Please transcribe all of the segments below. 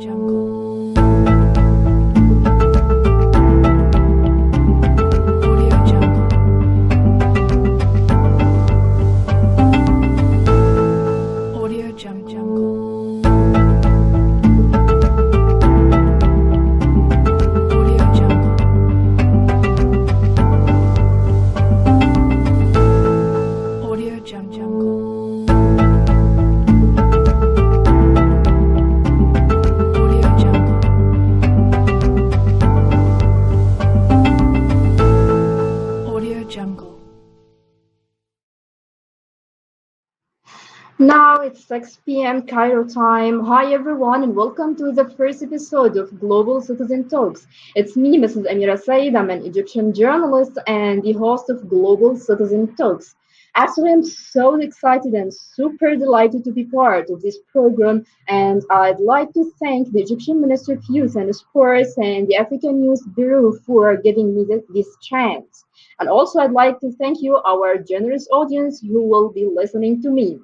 Jungle. Audio Jungle. Audio Jungle. Audio Jungle. Audio Jungle. Audio Jungle. Now it's 6 p.m. Cairo time. Hi everyone and welcome to the first episode of Global Citizen Talks. It's me, Mrs. Amira Said. I'm an Egyptian journalist and the host of Global Citizen Talks. Actually, I'm so excited and super delighted to be part of this program, and I'd like to thank the Egyptian Ministry of Youth and Sports and the African Youth Bureau for giving me this chance. And also, I'd like to thank you, our generous audience who will be listening to me.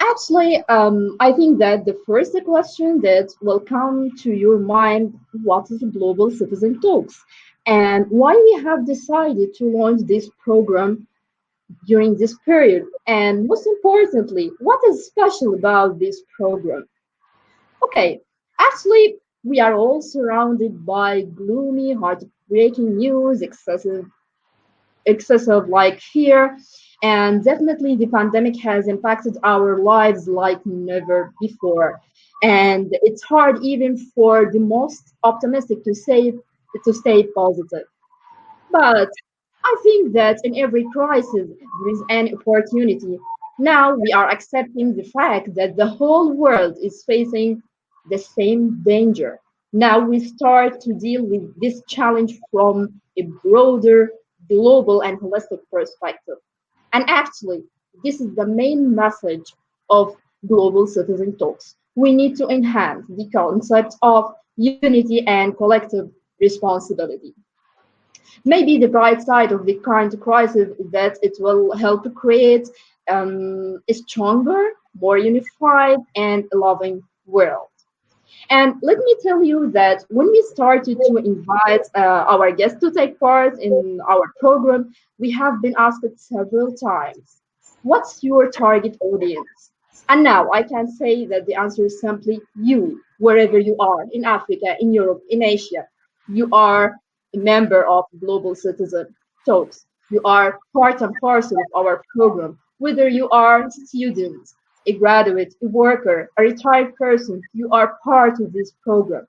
I think that the first question that will come to your mind, what is Global Citizen Talks? And why we have decided to launch this program during this period? And most importantly, what is special about this program? Okay, actually, we are all surrounded by gloomy, heartbreaking news, excessive like fear, and definitely the pandemic has impacted our lives like never before, and it's hard even for the most optimistic to stay positive. But I think that in every crisis there is an opportunity. Now we are accepting the fact that the whole world is facing the same danger. Now we start to deal with this challenge from a broader, global, and holistic perspective. And actually, this is the main message of Global Citizen Talks. We need to enhance the concept of unity and collective responsibility. Maybe the bright side of the current crisis is that it will help to create a stronger, more unified, and loving world. And let me tell you that when we started to invite our guests to take part in our program, we have been asked several times, what's your target audience? And now I can say that the answer is simply you, wherever you are, in Africa, in Europe, in Asia. You are a member of Global Citizen Talks. You are part and parcel of our program. Whether you are a student, a graduate, a worker, a retired person, you are part of this program.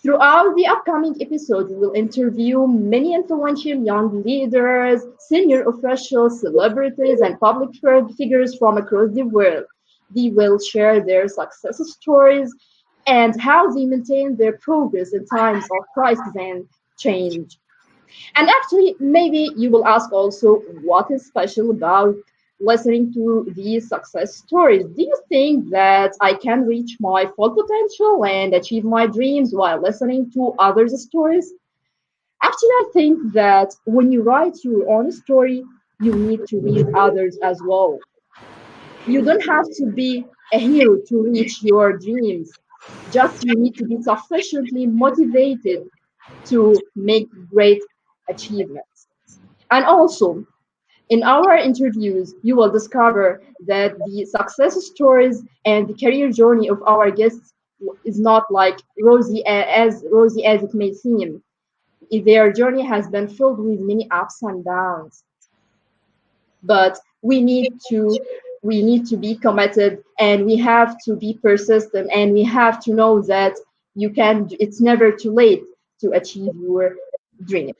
Throughout the upcoming episode, we will interview many influential young leaders, senior officials, celebrities, and public figures from across the world. They will share their success stories and how they maintain their progress in times of crisis and change. And actually, maybe you will ask also what is special about listening to these success stories. Do you think that I can reach my full potential and achieve my dreams while listening to others' stories? Actually, I think that when you write your own story, you need to read others as well. You don't have to be a hero to reach your dreams. Just you need to be sufficiently motivated to make great achievements. And also, in our interviews, you will discover that the success stories and the career journey of our guests is not like rosy as it may seem. Their journey has been filled with many ups and downs, but we need to be committed, and we have to be persistent, and we have to know that it's never too late to achieve your dream.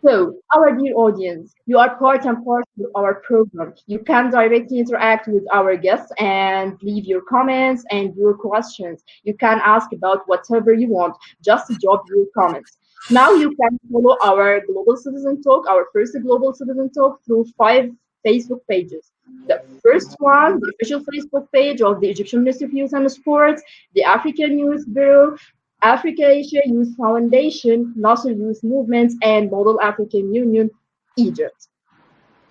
So, our dear audience, you are part and parcel of our program. You can directly interact with our guests and leave your comments and your questions. You can ask about whatever you want. Just drop your comments. Now you can follow our Global Citizen Talk, our first Global Citizen Talk, through 5 Facebook pages. The first one, the official Facebook page of the Egyptian Ministry of Youth and Sports, the African Youth Bureau, Africa Asia Youth Foundation, Nasser Youth Movements, and Model African Union, Egypt.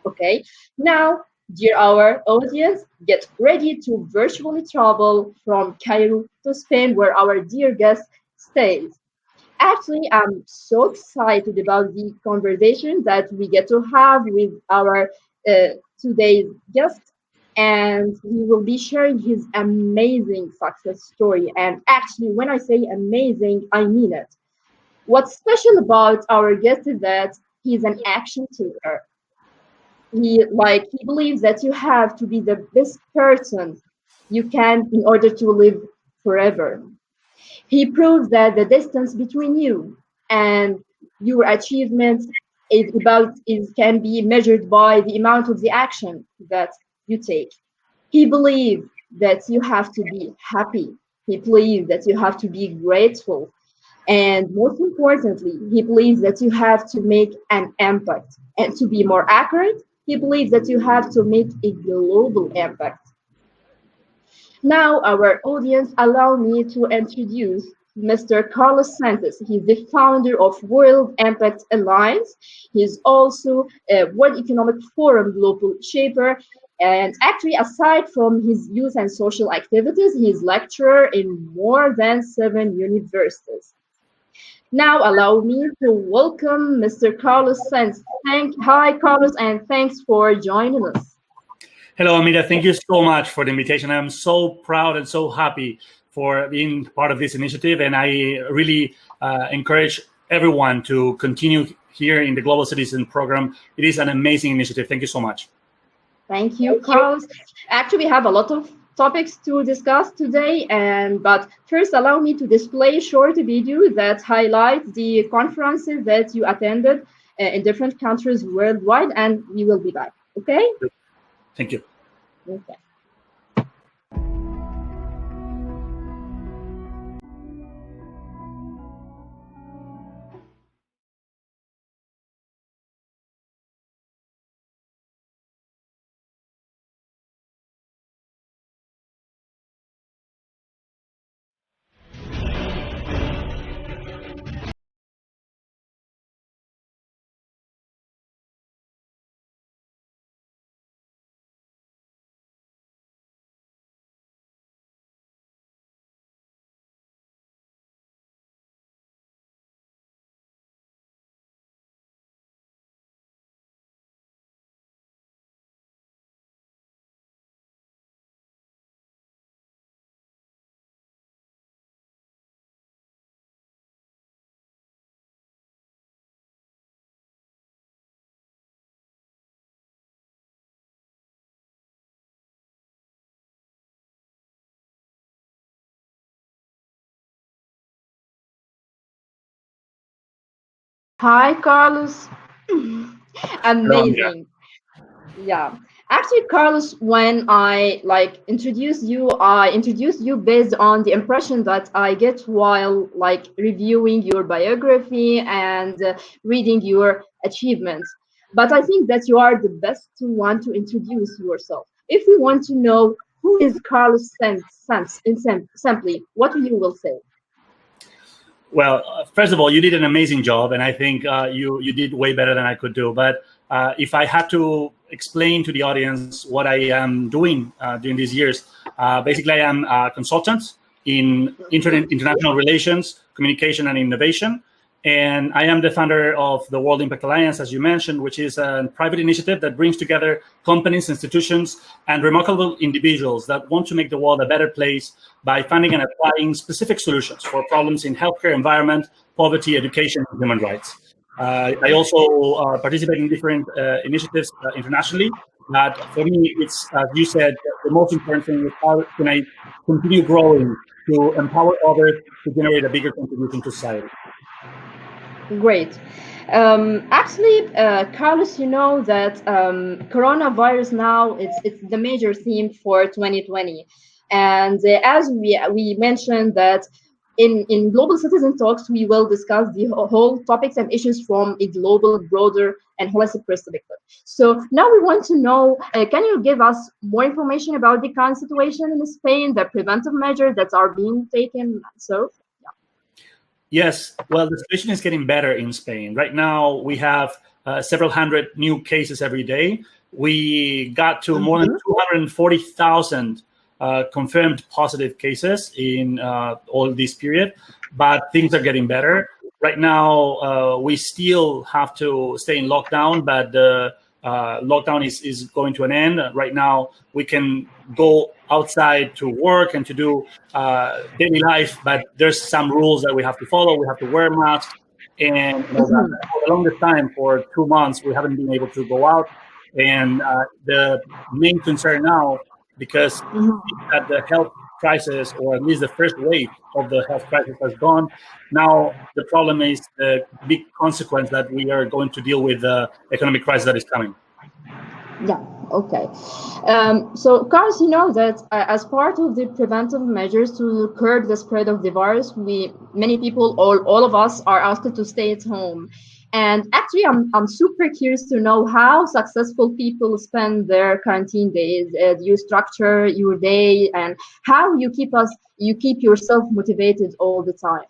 Okay. Now, Dear our audience, get ready to virtually travel from Cairo to Spain, where our dear guest stays. Actually, I'm so excited about the conversation that we get to have with our uh, today's guest, and he will be sharing his amazing success story. And actually, when I say amazing, I mean it. What's special about our guest is that he's an action taker. He believes that you have to be the best person you can in order to live forever. He proves that the distance between you and your achievements is can be measured by the amount of the action that you take. He believes that you have to be happy. He believes that you have to be grateful. And most importantly, he believes that you have to make an impact. And to be more accurate, he believes that you have to make a global impact. Now, our audience, allow me to introduce Mr. Carlos Santos. He's the founder of World Impact Alliance. He's also a World Economic Forum global shaper. And actually, aside from his youth and social activities, he's lecturer in more than 7 universities. Now, allow me to welcome Mr. Carlos Santos. Hi, Carlos, and thanks for joining us. Hello, Amita. Thank you so much for the invitation. I'm so proud and so happy for being part of this initiative, and I really encourage everyone to continue here in the Global Citizen Program. It is an amazing initiative. Thank you so much. Thank you, Carlos. Actually, we have a lot of topics to discuss today, but first allow me to display a short video that highlights the conferences that you attended in different countries worldwide, and we will be back. Okay? Thank you. Okay. Hi, Carlos. Hello, Amita. Amazing. Yeah. Actually, Carlos, when I I introduced you based on the impression that I get while reviewing your biography and reading your achievements. But I think that you are the best one to introduce yourself. If we want to know who is Carlos simply, what you will say? Well, first of all, you did an amazing job, and I think you did way better than I could do. But if I had to explain to the audience what I am doing during these years, basically I am a consultant in international relations, communication, and innovation. And I am the founder of the World Impact Alliance, as you mentioned, which is a private initiative that brings together companies, institutions, and remarkable individuals that want to make the world a better place by finding and applying specific solutions for problems in healthcare, environment, poverty, education, and human rights. I also participate in different initiatives internationally. But for me, it's, as you said, the most important thing is how can I continue growing to empower others to generate a bigger contribution to society. Great. Carlos, you know that coronavirus now it's the major theme for 2020, and as we mentioned that in Global Citizen Talks we will discuss the whole topics and issues from a global, broader, and holistic perspective. So now we want to know, can you give us more information about the current situation in Spain, the preventive measures that are being taken? So. Yes, well, the situation is getting better in Spain. Right now, we have several hundred new cases every day. we got to more than 240,000 confirmed positive cases in all this period, but things are getting better. Right now, we still have to stay in lockdown, but the lockdown is going to an end. Right now, we can go outside to work and to do daily life, but there's some rules that we have to follow. We have to wear masks. And for the longest time, for 2 months, we haven't been able to go out. And the main concern now, because that the health crisis, or at least the first wave of the health crisis, has gone, now the problem is the big consequence that we are going to deal with the economic crisis that is coming. Yeah, okay. So, Carlos, you know that as part of the preventive measures to curb the spread of the virus, many people, all of us, are asked to stay at home. And actually, I'm super curious to know how successful people spend their quarantine days. Do you structure your day, and how you keep yourself motivated all the time?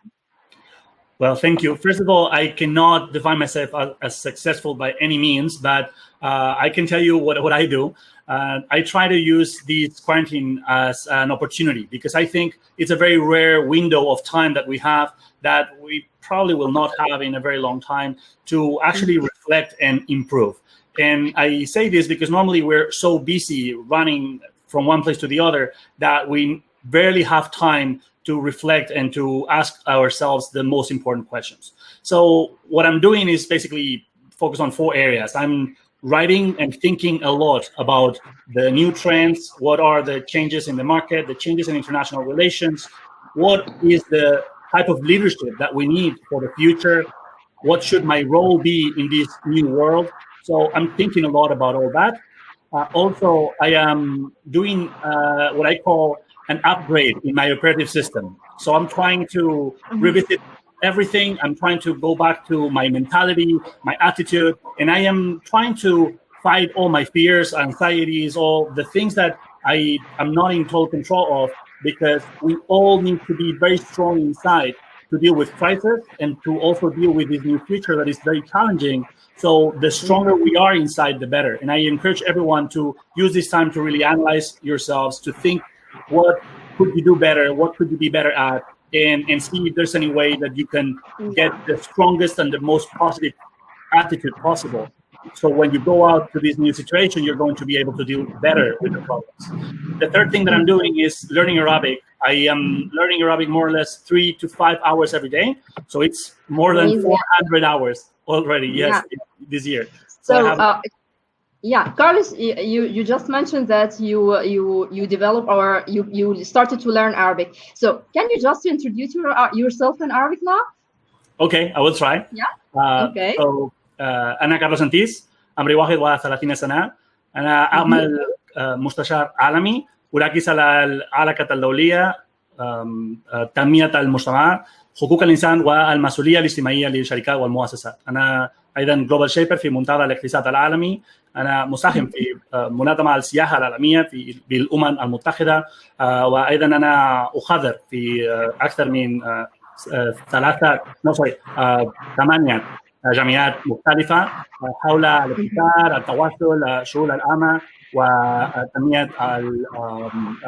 Well, thank you. First of all, I cannot define myself as successful by any means, but I can tell you what I do. I try to use this quarantine as an opportunity, because I think it's a very rare window of time that we have that we probably will not have in a very long time to actually reflect and improve. And I say this because normally we're so busy running from one place to the other that we barely have time to reflect and to ask ourselves the most important questions. So what I'm doing is basically focus on 4 areas. I'm writing and thinking a lot about the new trends, what are the changes in the market, the changes in international relations, what is the type of leadership that we need for the future, what should my role be in this new world. So I'm thinking a lot about all that. Also, I am doing what I call an upgrade in my operative system. So I'm trying to revisit everything. I'm trying to go back to my mentality, my attitude, and I am trying to fight all my fears, anxieties, all the things that I am not in total control of, because we all need to be very strong inside to deal with crisis and to also deal with this new future that is very challenging. So the stronger we are inside, the better. And I encourage everyone to use this time to really analyze yourselves, to think what could you do better, what could you be better at, and see if there's any way that you can get the strongest and the most positive attitude possible. So when you go out to this new situation, you're going to be able to deal better with the problems. The third thing that I'm doing is learning Arabic. I am learning Arabic more or less 3 to 5 hours every day. So it's more than 400 hours already, this year. So, Carlos, you just mentioned that you developed, or you started to learn Arabic. So can you just introduce yourself in Arabic now? Okay, I will try. Okay. So, أنا كارلوس أنتيس، عمري 31 سنة. أنا أعمل مستشار عالمي، أركز على العلاقات الدولية، تنمية المجتمع، حقوق الإنسان والمسؤولية الاجتماعية للشركات والمؤسسات. أنا أيضا جلوبال شيبر في منتدى الاقتصاد العالمي. أنا مساهم في منظمة السياحة العالمية بالأمم المتحدة، وأيضا أنا أحاضر في أكثر من 8 جمعيات مختلفة حول الابتكار، التواصل، الشؤون العامة وتنمية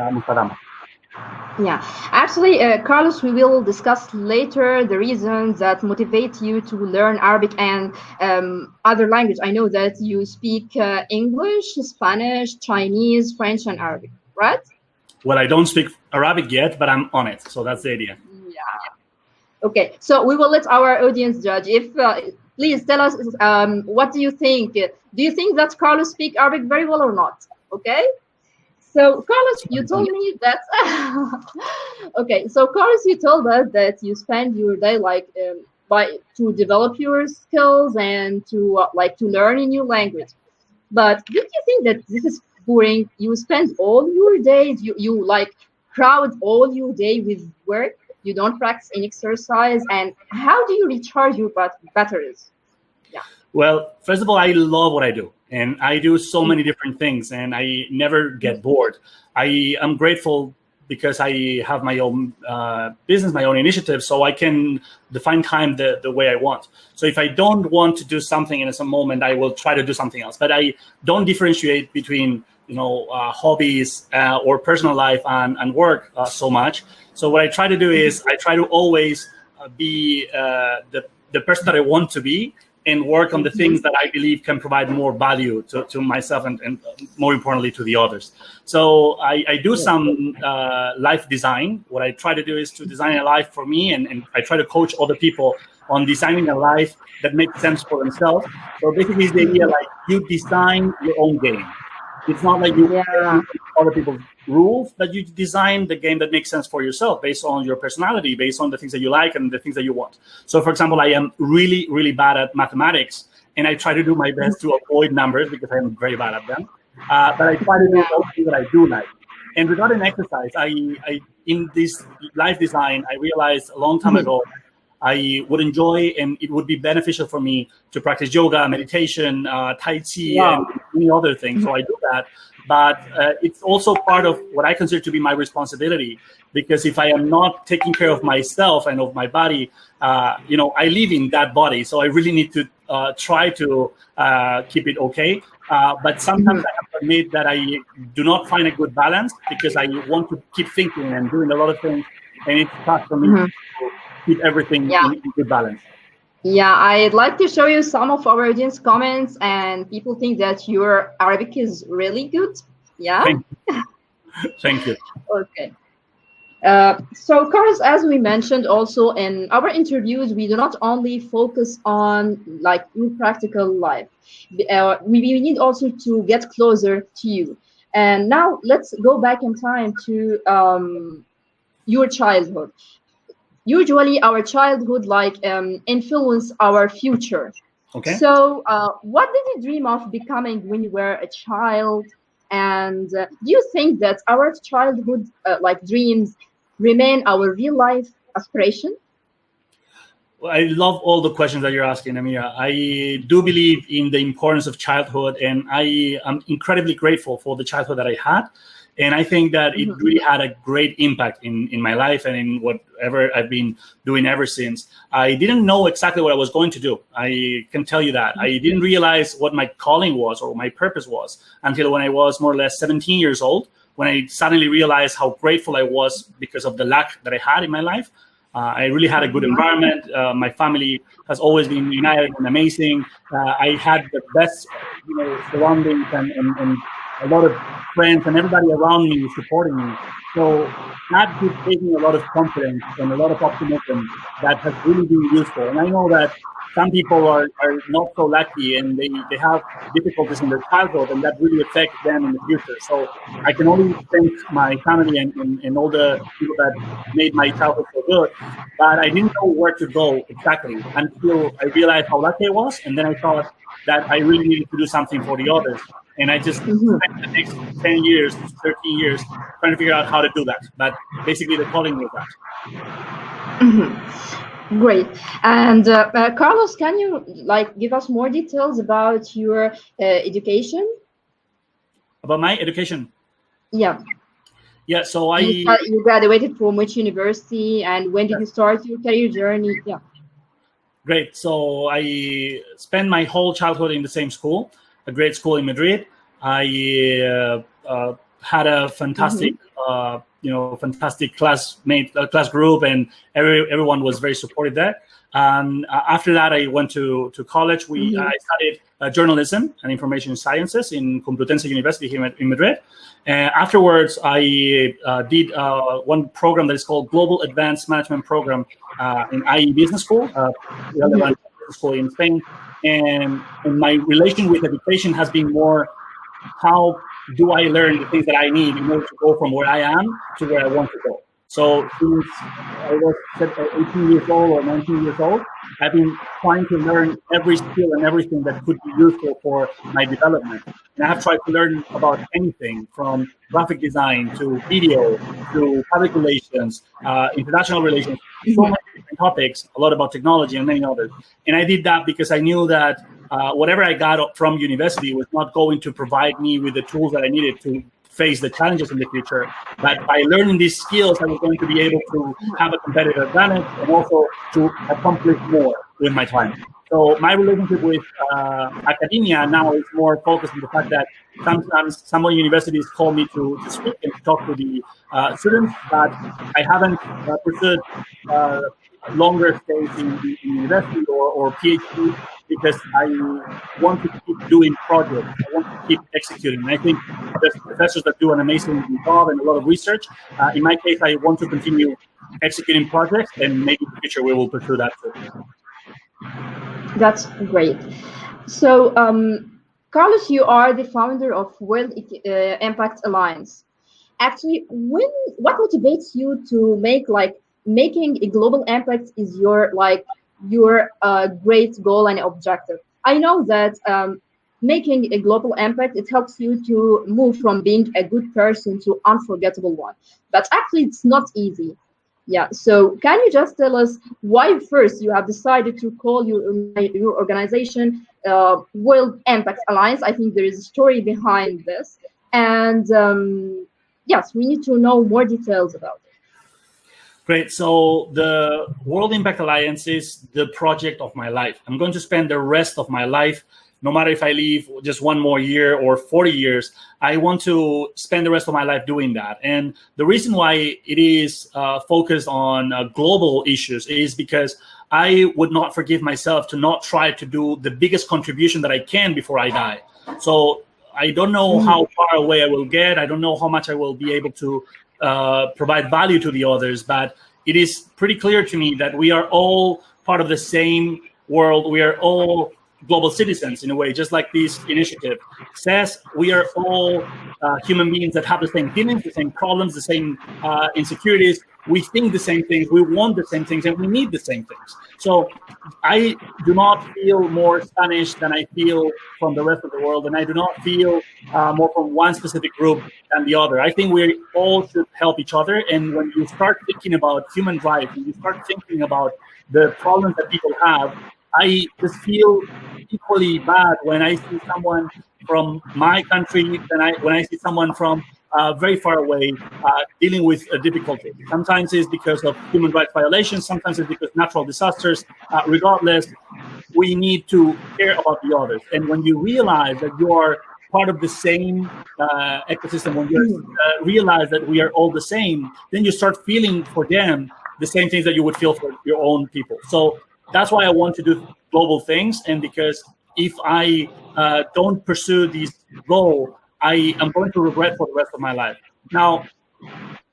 المجتمع. Yeah, actually, Carlos, we will discuss later the reasons that motivate you to learn Arabic and other language. I know that you speak English, Spanish, Chinese, French, and Arabic, right? Well, I don't speak Arabic yet, but I'm on it. So that's the idea. Yeah. Okay, so we will let our audience judge. Please tell us, what do you think? Do you think that Carlos speaks Arabic very well or not? Okay. So, Carlos, you told me that. Okay, so Carlos, you told us that you spend your day to develop your skills and to learn a new language. But do you think that this is boring? You spend all your days, you crowd all your day with work. You don't practice any exercise, and how do you recharge your batteries? Yeah. Well, first of all, I love what I do. And I do so many different things, and I never get bored. I am grateful because I have my own business, my own initiative, so I can define time the way I want. So if I don't want to do something in some moment, I will try to do something else. But I don't differentiate between hobbies or personal life and work so much. So what I try to do is I try to always be the person that I want to be, and work on the things that I believe can provide more value to myself and more importantly to the others. So I do some life design. What I try to do is to design a life for me, and I try to coach other people on designing a life that makes sense for themselves. So basically, it's the idea like you design your own game. It's not like you other people's rules, but you design the game that makes sense for yourself based on your personality, based on the things that you like and the things that you want. So, for example, I am really, really bad at mathematics, and I try to do my best to avoid numbers because I am very bad at them. But I try to do those things that I do like. And regarding exercise, I in this life design, I realized a long time ago I would enjoy and it would be beneficial for me to practice yoga, meditation, Tai Chi, and many other things. So I do that. But it's also part of what I consider to be my responsibility, because if I am not taking care of myself and of my body, I live in that body. So I really need to try to keep it okay. But sometimes I have to admit that I do not find a good balance because I want to keep thinking and doing a lot of things. And it's tough for me to keep everything in good balance. Yeah, I'd like to show you some of our audience comments, and people think that your Arabic is really good. Yeah? Thank you. Okay. So, Carlos, as we mentioned also in our interviews, we do not only focus on like your practical life. We need also to get closer to you. And now let's go back in time to your childhood. Usually our childhood influence our future. Okay. So what did you dream of becoming when you were a child? And do you think that our childhood dreams remain our real life aspiration? Well, I love all the questions that you're asking, Amira. I do believe in the importance of childhood, and I am incredibly grateful for the childhood that I had. And I think that it really had a great impact in my life and in whatever I've been doing ever since. I didn't know exactly what I was going to do. I can tell you that. I didn't realize what my calling was or my purpose was until when I was more or less 17 years old, when I suddenly realized how grateful I was because of the luck that I had in my life. I really had a good environment. My family has always been united and amazing. I had the best surroundings and a lot of friends and everybody around me supporting me. So that just gave me a lot of confidence and a lot of optimism that has really been useful. And I know that some people are not so lucky and they have difficulties in their childhood, and that really affects them in the future. So I can only thank my family and all the people that made my childhood so good. But I didn't know where to go exactly until I realized how lucky I was. And then I thought that I really needed to do something for the others. And I just spent the next 10 years, 13 years trying to figure out how to do that. But basically the calling was that. Great. And Carlos, can you give us more details about your education? About my education? Yeah. Yeah, so you graduated from which university, and when did you start your career journey? Yeah. Great. So I spent my whole childhood in the same school, a great school in Madrid. I had a fantastic, fantastic class group, and everyone was very supportive there. And after that, I went to college. I studied journalism and information sciences in Complutense University here in Madrid. Afterwards, I did one program that is called Global Advanced Management Program in IE Business School, relevant school in Spain. And my relation with education has been more, how do I learn the things that I need in order to go from where I am to where I want to go? So since I was 18 years old or 19 years old, I've been trying to learn every skill and everything that could be useful for my development. And I have tried to learn about anything from graphic design to video to public relations, international relations, so many different topics, a lot about technology and many others. And I did that because I knew that whatever I got from university was not going to provide me with the tools that I needed to face the challenges in the future. But by learning these skills, I was going to be able to have a competitive advantage and also to accomplish more with my time. So my relationship with academia now is more focused on the fact that sometimes some universities call me to speak and to talk to the students, but I haven't pursued longer stays in university or PhD because I want to keep doing projects. I want to keep executing. And I think there's professors that do an amazing job and a lot of research. In my case, I want to continue executing projects, and maybe in the future we will pursue that too. That's great. So, Carlos, you are the founder of World Impact Alliance. Actually, what motivates you to making a global impact is your great goal and objective? I know that making a global impact, it helps you to move from being a good person to unforgettable one. But actually, it's not easy. Yeah, so can you just tell us why first you have decided to call your organization World Impact Alliance? I think there is a story behind this. And yes, we need to know more details about it. Great. So the World Impact Alliance is the project of my life. I'm going to spend the rest of my life, no matter if I live just one more year or 40 years, I want to spend the rest of my life doing that. And the reason why it is focused on global issues is because I would not forgive myself to not try to do the biggest contribution that I can before I die. So I don't know how far away I will get. I don't know how much I will be able to provide value to the others, but it is pretty clear to me that we are all part of the same world. We are all global citizens in a way, just like this initiative says. We are all human beings that have the same feelings, the same problems, the same insecurities. We think the same things, we want the same things, and we need the same things. So I do not feel more Spanish than I feel from the rest of the world, and I do not feel more from one specific group than the other. I think we all should help each other, and when you start thinking about human rights, when you start thinking about the problems that people have, I just feel equally bad when I see someone from my country than when I see someone from very far away dealing with a difficulty. Sometimes it's because of human rights violations, sometimes it's because natural disasters. Regardless, we need to care about the others. And when you realize that you are part of the same ecosystem, when you realize that we are all the same, then you start feeling for them the same things that you would feel for your own people. So that's why I want to do global things, and because if I don't pursue this goal, I am going to regret for the rest of my life. Now,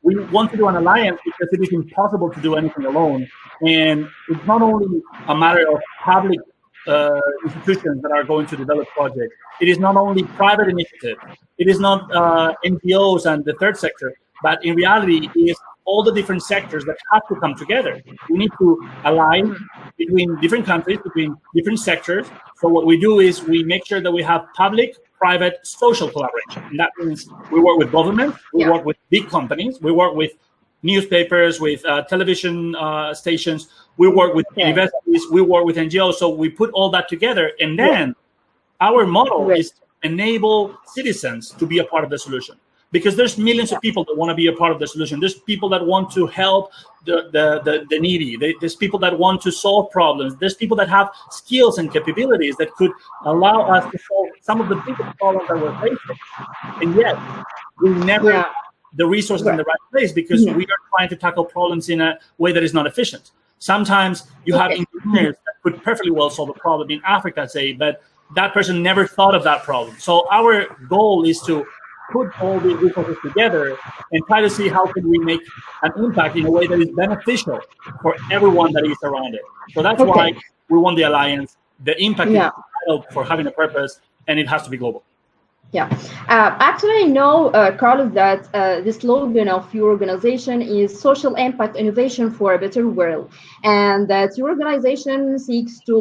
we want to do an alliance because it is impossible to do anything alone, and it's not only a matter of public institutions that are going to develop projects. It is not only private initiatives. It is not NGOs and the third sector, but in reality, it is all the different sectors that have to come together. We need to align between different countries, between different sectors. So what we do is we make sure that we have public, private, social collaboration. And that means we work with government, we work with big companies, we work with newspapers, with television stations, we work with universities, we work with NGOs. So we put all that together, and then our model is to enable citizens to be a part of the solution. Because there's millions of people that want to be a part of the solution. There's people that want to help the needy. There's people that want to solve problems. There's people that have skills and capabilities that could allow us to solve some of the biggest problems that we're facing. And yet, we never have the resources in the right place because we are trying to tackle problems in a way that is not efficient. Sometimes you have engineers that could perfectly well solve a problem in Africa, say, but that person never thought of that problem. So our goal is to put all the resources together and try to see how can we make an impact in a way that is beneficial for everyone that is around it. So that's why we want the alliance. The impact is vital for having a purpose, and it has to be global. Yeah. Actually, I know, Carlos, that the slogan of your organization is social impact innovation for a better world, and that your organization seeks to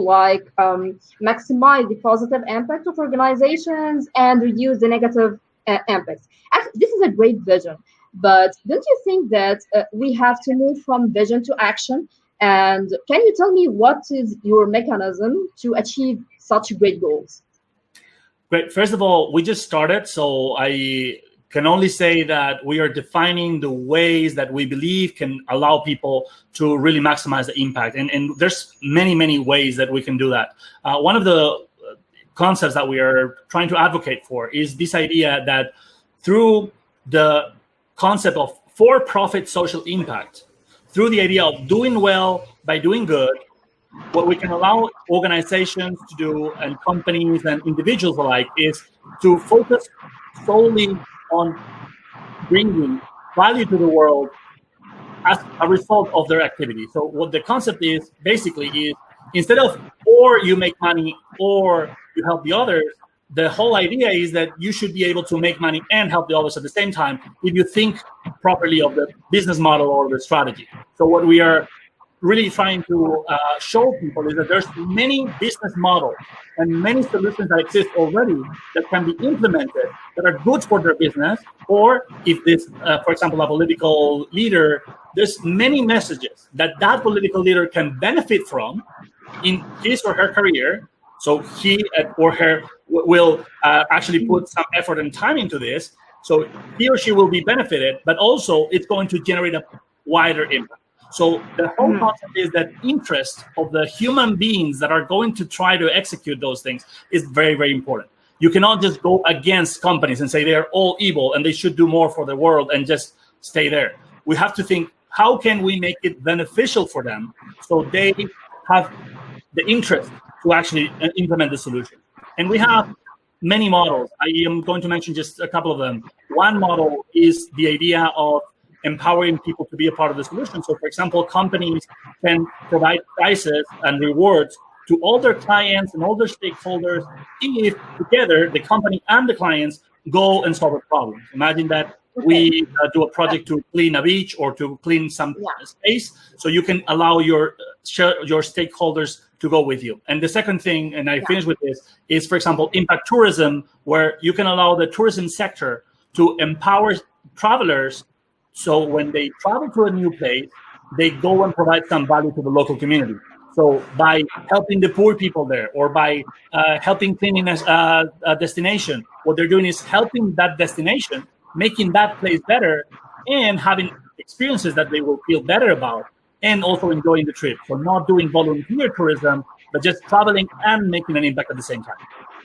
maximize the positive impact of organizations and reduce the negative impacts. Actually, this is a great vision, but don't you think that we have to move from vision to action? And can you tell me what is your mechanism to achieve such great goals? Great. First of all, we just started, so I can only say that we are defining the ways that we believe can allow people to really maximize the impact. And there's many, many ways that we can do that. One of the concepts that we are trying to advocate for is this idea that through the concept of for-profit social impact, through the idea of doing well by doing good, what we can allow organizations to do, and companies and individuals alike, is to focus solely on bringing value to the world as a result of their activity. So what the concept is basically is, instead of or you make money or you help the others, the whole idea is that you should be able to make money and help the others at the same time if you think properly of the business model or the strategy. So what we are really trying to show people is that there's many business models and many solutions that exist already that can be implemented that are good for their business. Or if this, for example, a political leader, there's many messages that political leader can benefit from in his or her career. So he or her will actually put some effort and time into this. So he or she will be benefited, but also it's going to generate a wider impact. So the whole concept is that interest of the human beings that are going to try to execute those things is very, very important. You cannot just go against companies and say they're all evil and they should do more for the world and just stay there. We have to think, how can we make it beneficial for them so they have the interest to actually implement the solution? And we have many models. I am going to mention just a couple of them. One model is the idea of empowering people to be a part of the solution. So, for example, companies can provide prizes and rewards to all their clients and all their stakeholders if together the company and the clients go and solve a problem. Imagine that we do a project to clean a beach or to clean some space, so you can allow your stakeholders to go with you. And the second thing, and I finish with this, is, for example, impact tourism, where you can allow the tourism sector to empower travelers. So when they travel to a new place, they go and provide some value to the local community. So by helping the poor people there, or by helping cleaning a destination, what they're doing is helping that destination, making that place better, and having experiences that they will feel better about, and also enjoying the trip. So not doing volunteer tourism, but just traveling and making an impact at the same time.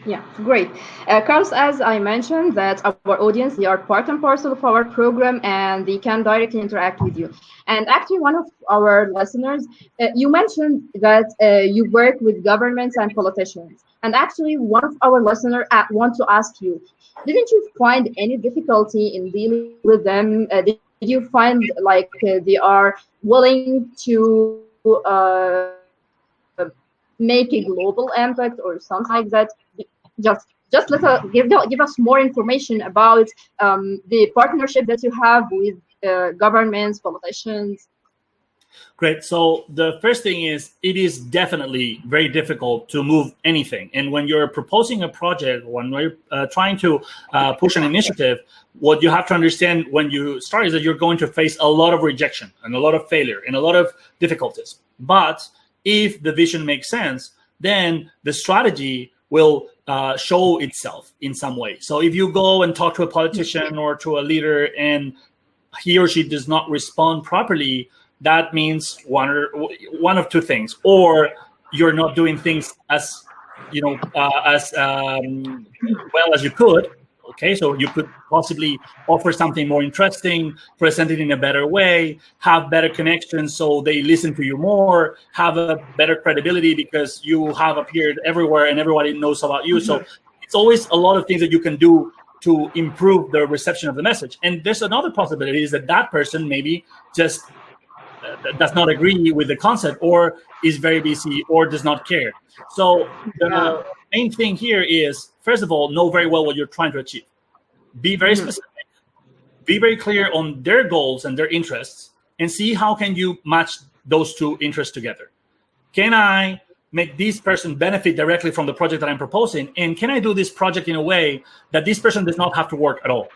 Yeah, great. Carlos, as I mentioned, that our audience, they are part and parcel of our program and they can directly interact with you. And actually, one of our listeners, you mentioned that you work with governments and politicians. And actually, one of our listeners want to ask you, didn't you find any difficulty in dealing with them? Did you find like they are willing to make a global impact or something like that? Just give us more information about the partnership that you have with governments, politicians. Great. So the first thing is, it is definitely very difficult to move anything. And when you're proposing a project, when we're trying to push an initiative, what you have to understand when you start is that you're going to face a lot of rejection and a lot of failure and a lot of difficulties. But if the vision makes sense, then the strategy will show itself in some way. So if you go and talk to a politician or to a leader and he or she does not respond properly, that means one of two things: or you're not doing things as well as you could. Okay, so you could possibly offer something more interesting, present it in a better way, have better connections so they listen to you more, have a better credibility because you have appeared everywhere and everybody knows about you. So it's always a lot of things that you can do to improve the reception of the message. And there's another possibility, is that person maybe just does not agree with the concept, or is very busy, or does not care. So the main thing here is, first of all, know very well what you're trying to achieve. Be very specific. Be very clear on their goals and their interests, and see how can you match those two interests together. Can I make this person benefit directly from the project that I'm proposing? And can I do this project in a way that this person does not have to work at all?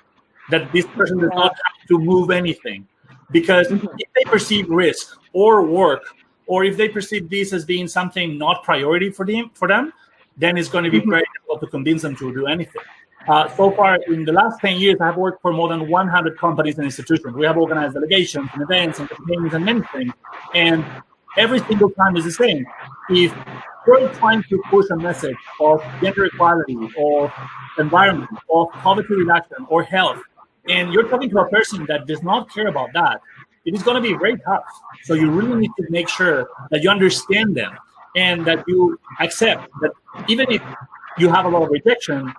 That this person does not have to move anything? Because if they perceive risk or work, or if they perceive this as being something not priority for them, then it's going to be very difficult to convince them to do anything. So far, in the last 10 years, I've worked for more than 100 companies and institutions. We have organized delegations and events and campaigns and many things. And every single time is the same. If you're trying to push a message of gender equality, or environment, of poverty reduction, or health, and you're talking to a person that does not care about that, it is going to be very tough. So you really need to make sure that you understand them and that you accept that even if you have a lot of rejection,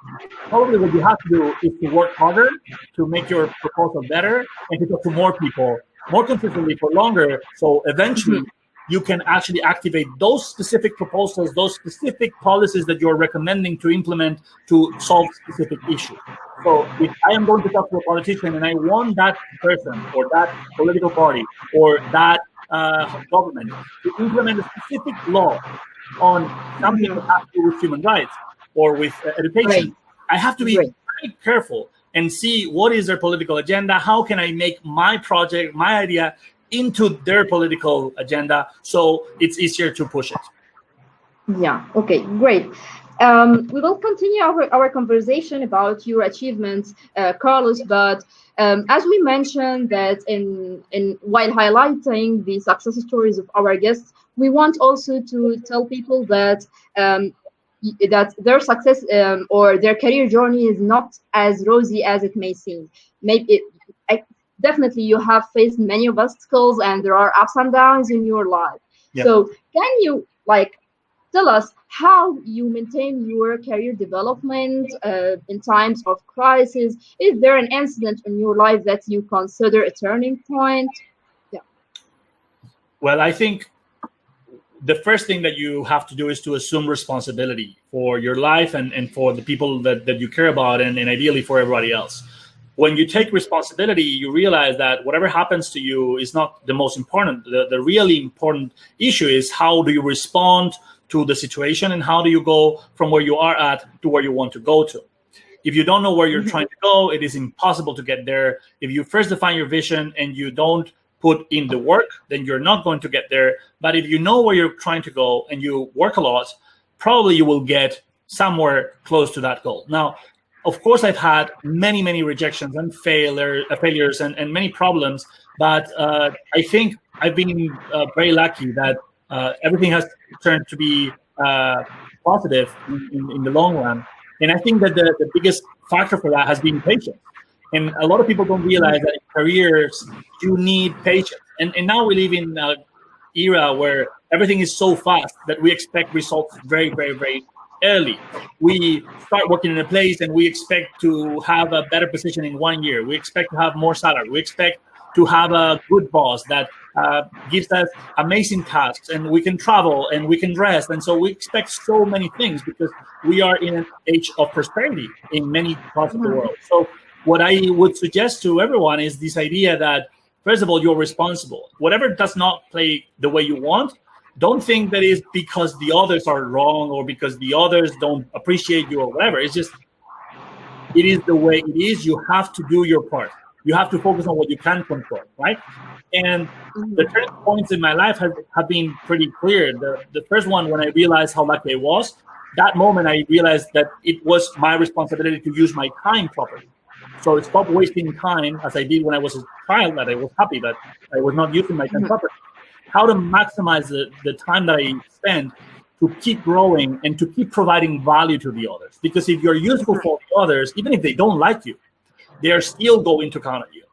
probably what you have to do is to work harder to make your proposal better and to talk to more people more consistently for longer. So eventually you can actually activate those specific proposals, those specific policies that you're recommending to implement to solve specific issues. So if I am going to talk to a politician and I want that person or that political party or that government to implement a specific law on something that has to do with human rights or with education, Right. I have to be Right. very careful and see what is their political agenda. How can I make my project, my idea, into their political agenda so it's easier to push it? Yeah, okay, great. We will continue our conversation about your achievements, Carlos, but as we mentioned that in while highlighting the success stories of our guests, we want also to tell people that that their success or their career journey is not as rosy as it may seem. Maybe definitely you have faced many obstacles and there are ups and downs in your life. Yeah. So can you tell us how you maintain your career development in times of crisis? Is there an incident in your life that you consider a turning point? Yeah. Well, I think the first thing that you have to do is to assume responsibility for your life and for the people that you care about and ideally for everybody else. When you take responsibility, you realize that whatever happens to you is not the most important. The really important issue is how do you respond to the situation and how do you go from where you are at to where you want to go to. If you don't know where you're trying to go, it is impossible to get there. If you first define your vision and you don't put in the work, then you're not going to get there. But if you know where you're trying to go and you work a lot, probably you will get somewhere close to that goal. Now, of course, I've had many rejections and failures and many problems, but I think I've been very lucky that everything has turned to be positive in the long run. And I think that the biggest factor for that has been patience. And a lot of people don't realize that in careers, you need patience. And now we live in an era where everything is so fast that we expect results very early. We start working in a place and we expect to have a better position in 1 year. We expect to have more salary. We expect to have a good boss that gives us amazing tasks, and we can travel and we can rest. And so we expect so many things because we are in an age of prosperity in many parts of the world. So what I would suggest to everyone is this idea that, first of all, you're responsible. Whatever does not play the way you want, don't think that is because the others are wrong or because the others don't appreciate you or whatever. It's just, it is the way it is. You have to do your part. You have to focus on what you can control, right? And the turning points in my life have been pretty clear. The first one, when I realized how lucky I was, that moment I realized that it was my responsibility to use my time properly. So stop wasting time as I did when I was a child, that I was happy that I was not using my time properly. How to maximize the time that I spend to keep growing and to keep providing value to the others. Because if you're useful for the others, even if they don't like you, they are still going to count on you.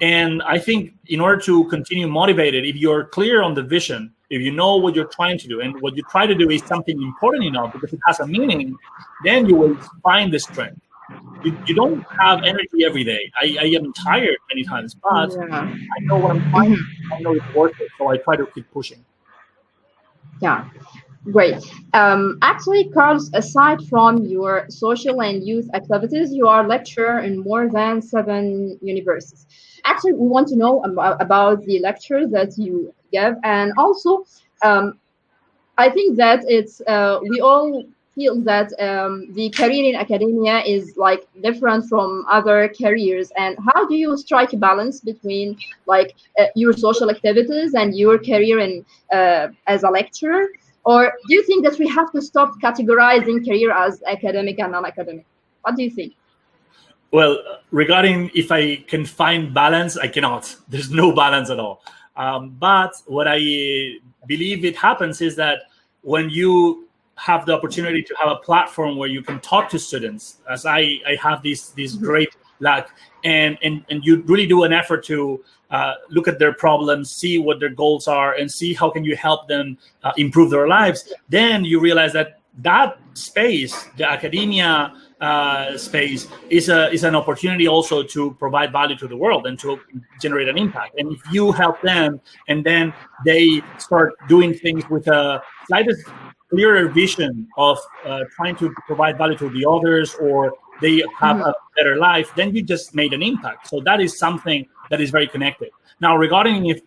And I think in order to continue motivated, if you're clear on the vision, if you know what you're trying to do and what you try to do is something important enough because it has a meaning, then you will find the strength. You don't have energy every day. I am tired many times, but I know what I'm trying. I know it's worth it, so I try to keep pushing. Yeah, great. Actually, Carlos, aside from your social and youth activities, you are a lecturer in more than 7 universities. Actually, we want to know about the lectures that you give, and also, I think that it's we all feel that the career in academia is like different from other careers. And how do you strike a balance between your social activities and your career in as a lecturer? Or do you think that we have to stop categorizing career as academic and non-academic? What do you think? Well, regarding if I can find balance, I cannot. There's no balance at all. But what I believe it happens is that when you have the opportunity to have a platform where you can talk to students, as I have this great luck, and you really do an effort to look at their problems, see what their goals are, and see how can you help them improve their lives, then you realize that space, the academia space, is an opportunity also to provide value to the world and to generate an impact. And if you help them, and then they start doing things with a slightly clearer vision of trying to provide value to the others, or they have a better life, then you just made an impact. So that is something that is very connected. Now, regarding if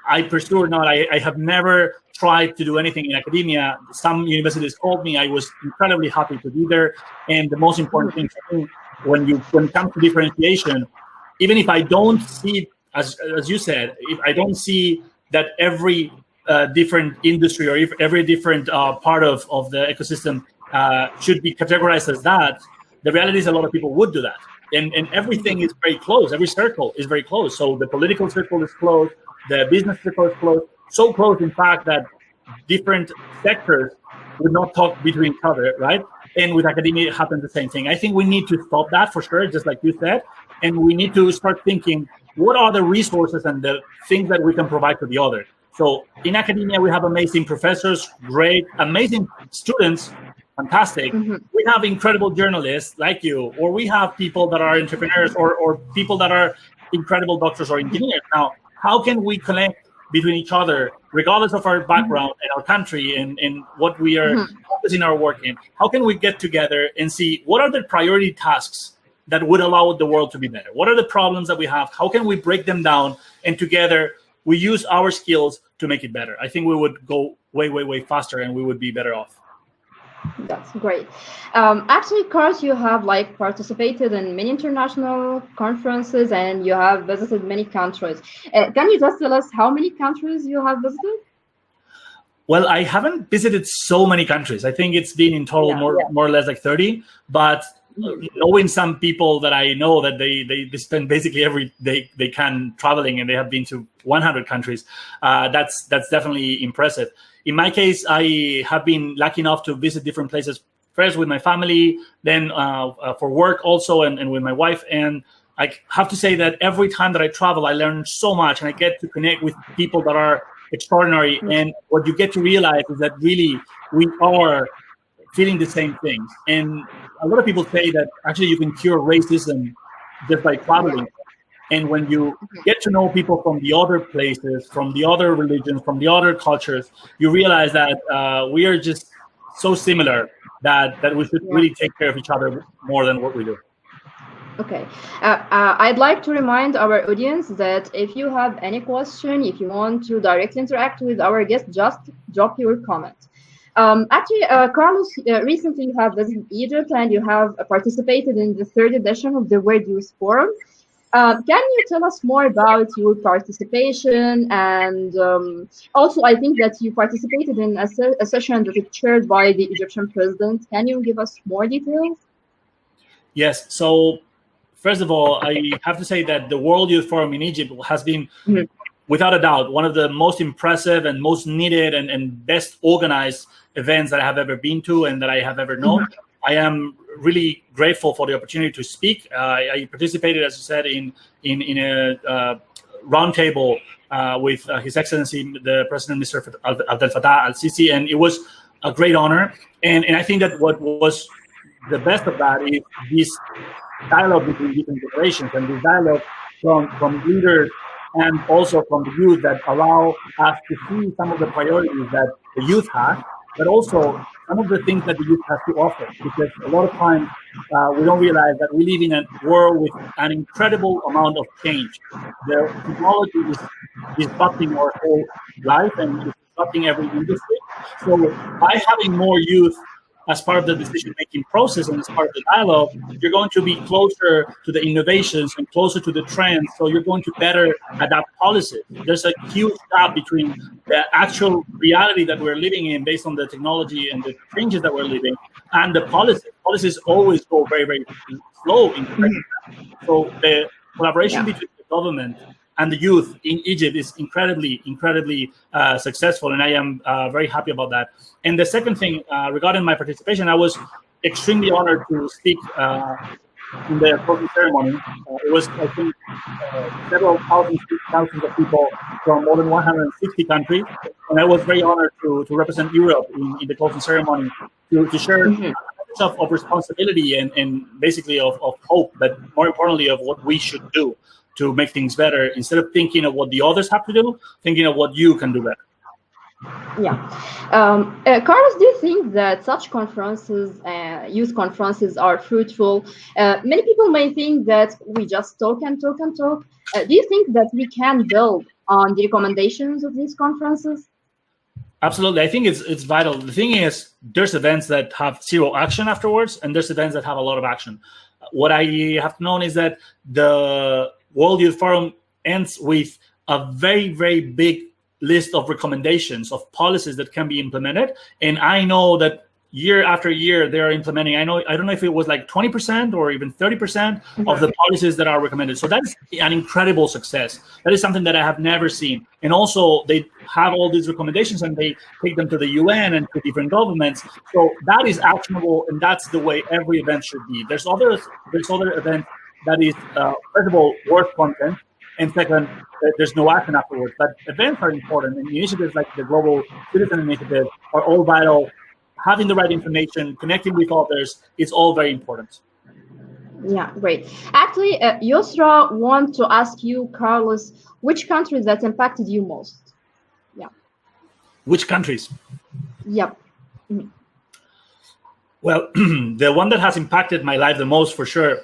I pursue or not, I have never tried to do anything in academia. Some universities called me. I was incredibly happy to be there. And the most important thing for me, when it comes to differentiation, even if I don't see, as you said, if I don't see that every different industry or if every different part of the ecosystem should be categorized as that, the reality is a lot of people would do that. And everything is very close. Every circle is very close. So the political circle is close. The business circle is close. So close, in fact, that different sectors would not talk between each other, right? And with academia, it happens the same thing. I think we need to stop that for sure, just like you said. And we need to start thinking, what are the resources and the things that we can provide to the other? So in academia, we have amazing professors, great, amazing students, fantastic. We have incredible journalists like you, or we have people that are entrepreneurs, or people that are incredible doctors or engineers. Now, how can we connect between each other, regardless of our background and our country and what we are focusing our work in? How can we get together and see what are the priority tasks that would allow the world to be better? What are the problems that we have? How can we break them down? And together, we use our skills to make it better. I think we would go way, way, way faster, and we would be better off. That's great. Actually, Carlos, you have participated in many international conferences and you have visited many countries. Can you just tell us how many countries you have visited? Well, I haven't visited so many countries. I think it's been in total more or less like 30. But knowing some people that I know that they spend basically every day they can traveling, and they have been to 100 countries, that's definitely impressive. In my case, I have been lucky enough to visit different places, first with my family, then for work also, and with my wife. And I have to say that every time that I travel, I learn so much, and I get to connect with people that are extraordinary. And what you get to realize is that really we are feeling the same things. And a lot of people say that actually you can cure racism just by traveling. And when you get to know people from the other places, from the other religions, from the other cultures, you realize that we are just so similar that we should really take care of each other more than what we do. Okay. I'd like to remind our audience that if you have any question, if you want to directly interact with our guest, just drop your comment. Actually, Carlos, recently you have visited Egypt and you have participated in the 3rd edition of the World Youth Forum. Can you tell us more about your participation? And also, I think that you participated in a session that was chaired by the Egyptian president. Can you give us more details? Yes. So, first of all, I have to say that the World Youth Forum in Egypt has been, without a doubt, one of the most impressive and most needed and best organized events that I have ever been to and that I have ever known. I am really grateful for the opportunity to speak. I participated, as you said, in a roundtable with His Excellency, the President, Mr. Abdel Fattah al-Sisi, and it was a great honor. And I think that what was the best of that is this dialogue between different generations, and this dialogue from leaders and also from the youth that allow us to see some of the priorities that the youth has, but also some of the things that the youth has to offer. Because a lot of times we don't realize that we live in a world with an incredible amount of change. The technology is disrupting our whole life and is disrupting every industry. So by having more youth as part of the decision-making process and as part of the dialogue, you're going to be closer to the innovations and closer to the trends, so you're going to better adapt policies. There's a huge gap between the actual reality that we're living in based on the technology and the changes that we're living and the policies. Policies always go very, very slow in correcting that. So the collaboration Yeah. between the government and the youth in Egypt is incredibly successful, and I am very happy about that. And the second thing regarding my participation, I was extremely honored to speak in the closing ceremony. It was, I think, several thousands of people from more than 160 countries, and I was very honored to represent Europe in the closing ceremony to share Mhm. of responsibility and basically of hope, but more importantly of what we should do to make things better, instead of thinking of what the others have to do, thinking of what you can do better. Yeah. Carlos, do you think that such conferences, youth conferences, are fruitful? Many people may think that we just talk and talk and talk. Do you think that we can build on the recommendations of these conferences? Absolutely. I think it's vital. The thing is, there's events that have zero action afterwards, and there's events that have a lot of action. What I have known is that the World Youth Forum ends with a very big list of recommendations of policies that can be implemented. And I know that year after year they are implementing. I don't know if it was like 20% or even 30% of the policies that are recommended. So that's an incredible success. That is something that I have never seen. And also they have all these recommendations and they take them to the UN and to different governments. So that is actionable, and that's the way every event should be. There's other events that is first of all worth content, and second, there's no action afterwards. But events are important, and initiatives like the Global Citizen Initiative are all vital. Having the right information, connecting with others, is all very important. Yeah, great. Actually, Yusra want to ask you, Carlos, which countries that impacted you most? Yeah. Which countries? Yep. Well, the one that has impacted my life the most, for sure,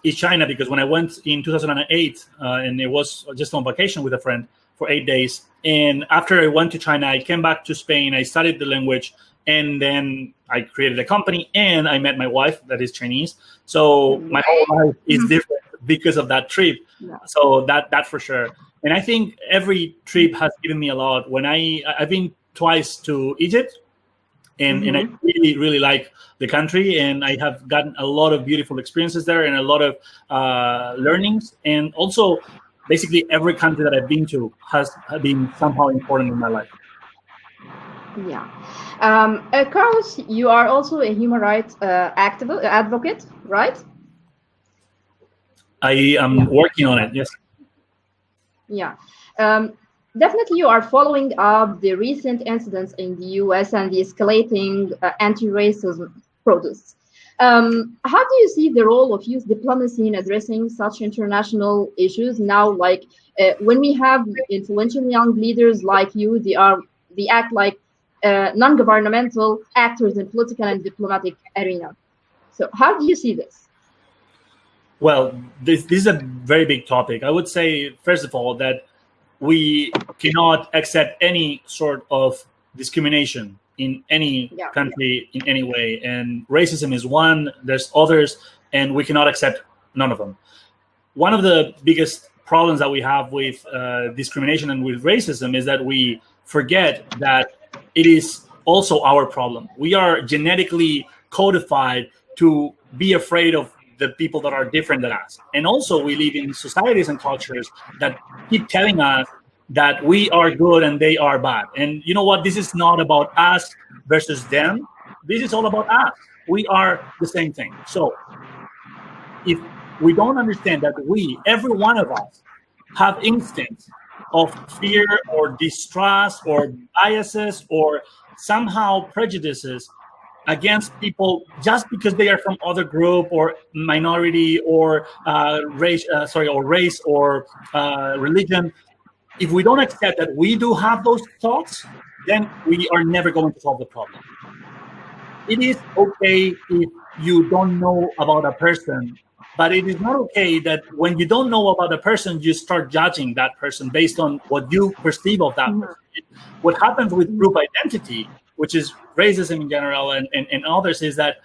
is China, because when I went in 2008, and it was just on vacation with a friend for 8 days, and after I went to China, I came back to Spain, I studied the language, and then I created a company, and I met my wife that is Chinese. So my whole life is different because of that trip. Yeah. So that for sure. And I think every trip has given me a lot. When I've been twice to Egypt, and I really like the country, and I have gotten a lot of beautiful experiences there and a lot of learnings. And also, basically every country that I've been to has been somehow important in my life. Yeah. Carlos, you are also a human rights advocate, right? I am working on it, yes. Yeah. Definitely, you are following up the recent incidents in the US and the escalating anti-racism protests. How do you see the role of youth diplomacy in addressing such international issues now? Like when we have influential young leaders like you, they act like non-governmental actors in political and diplomatic arena. So how do you see this? Well, this is a very big topic. I would say, first of all, that we cannot accept any sort of discrimination in any country in any way. And racism is one, there's others, and we cannot accept none of them. One of the biggest problems that we have with discrimination and with racism is that we forget that it is also our problem. We are genetically codified to be afraid of the people that are different than us. And also we live in societies and cultures that keep telling us that we are good and they are bad. And you know what? This is not about us versus them. This is all about us. We are the same thing. So if we don't understand that every one of us, have instincts of fear or distrust or biases or somehow prejudices against people just because they are from other group or minority or race or religion. If we don't accept that we do have those thoughts, then we are never going to solve the problem. It is okay if you don't know about a person, but it is not okay that when you don't know about a person, you start judging that person based on what you perceive of that person. What happens with group identity, which is racism in general and others, is that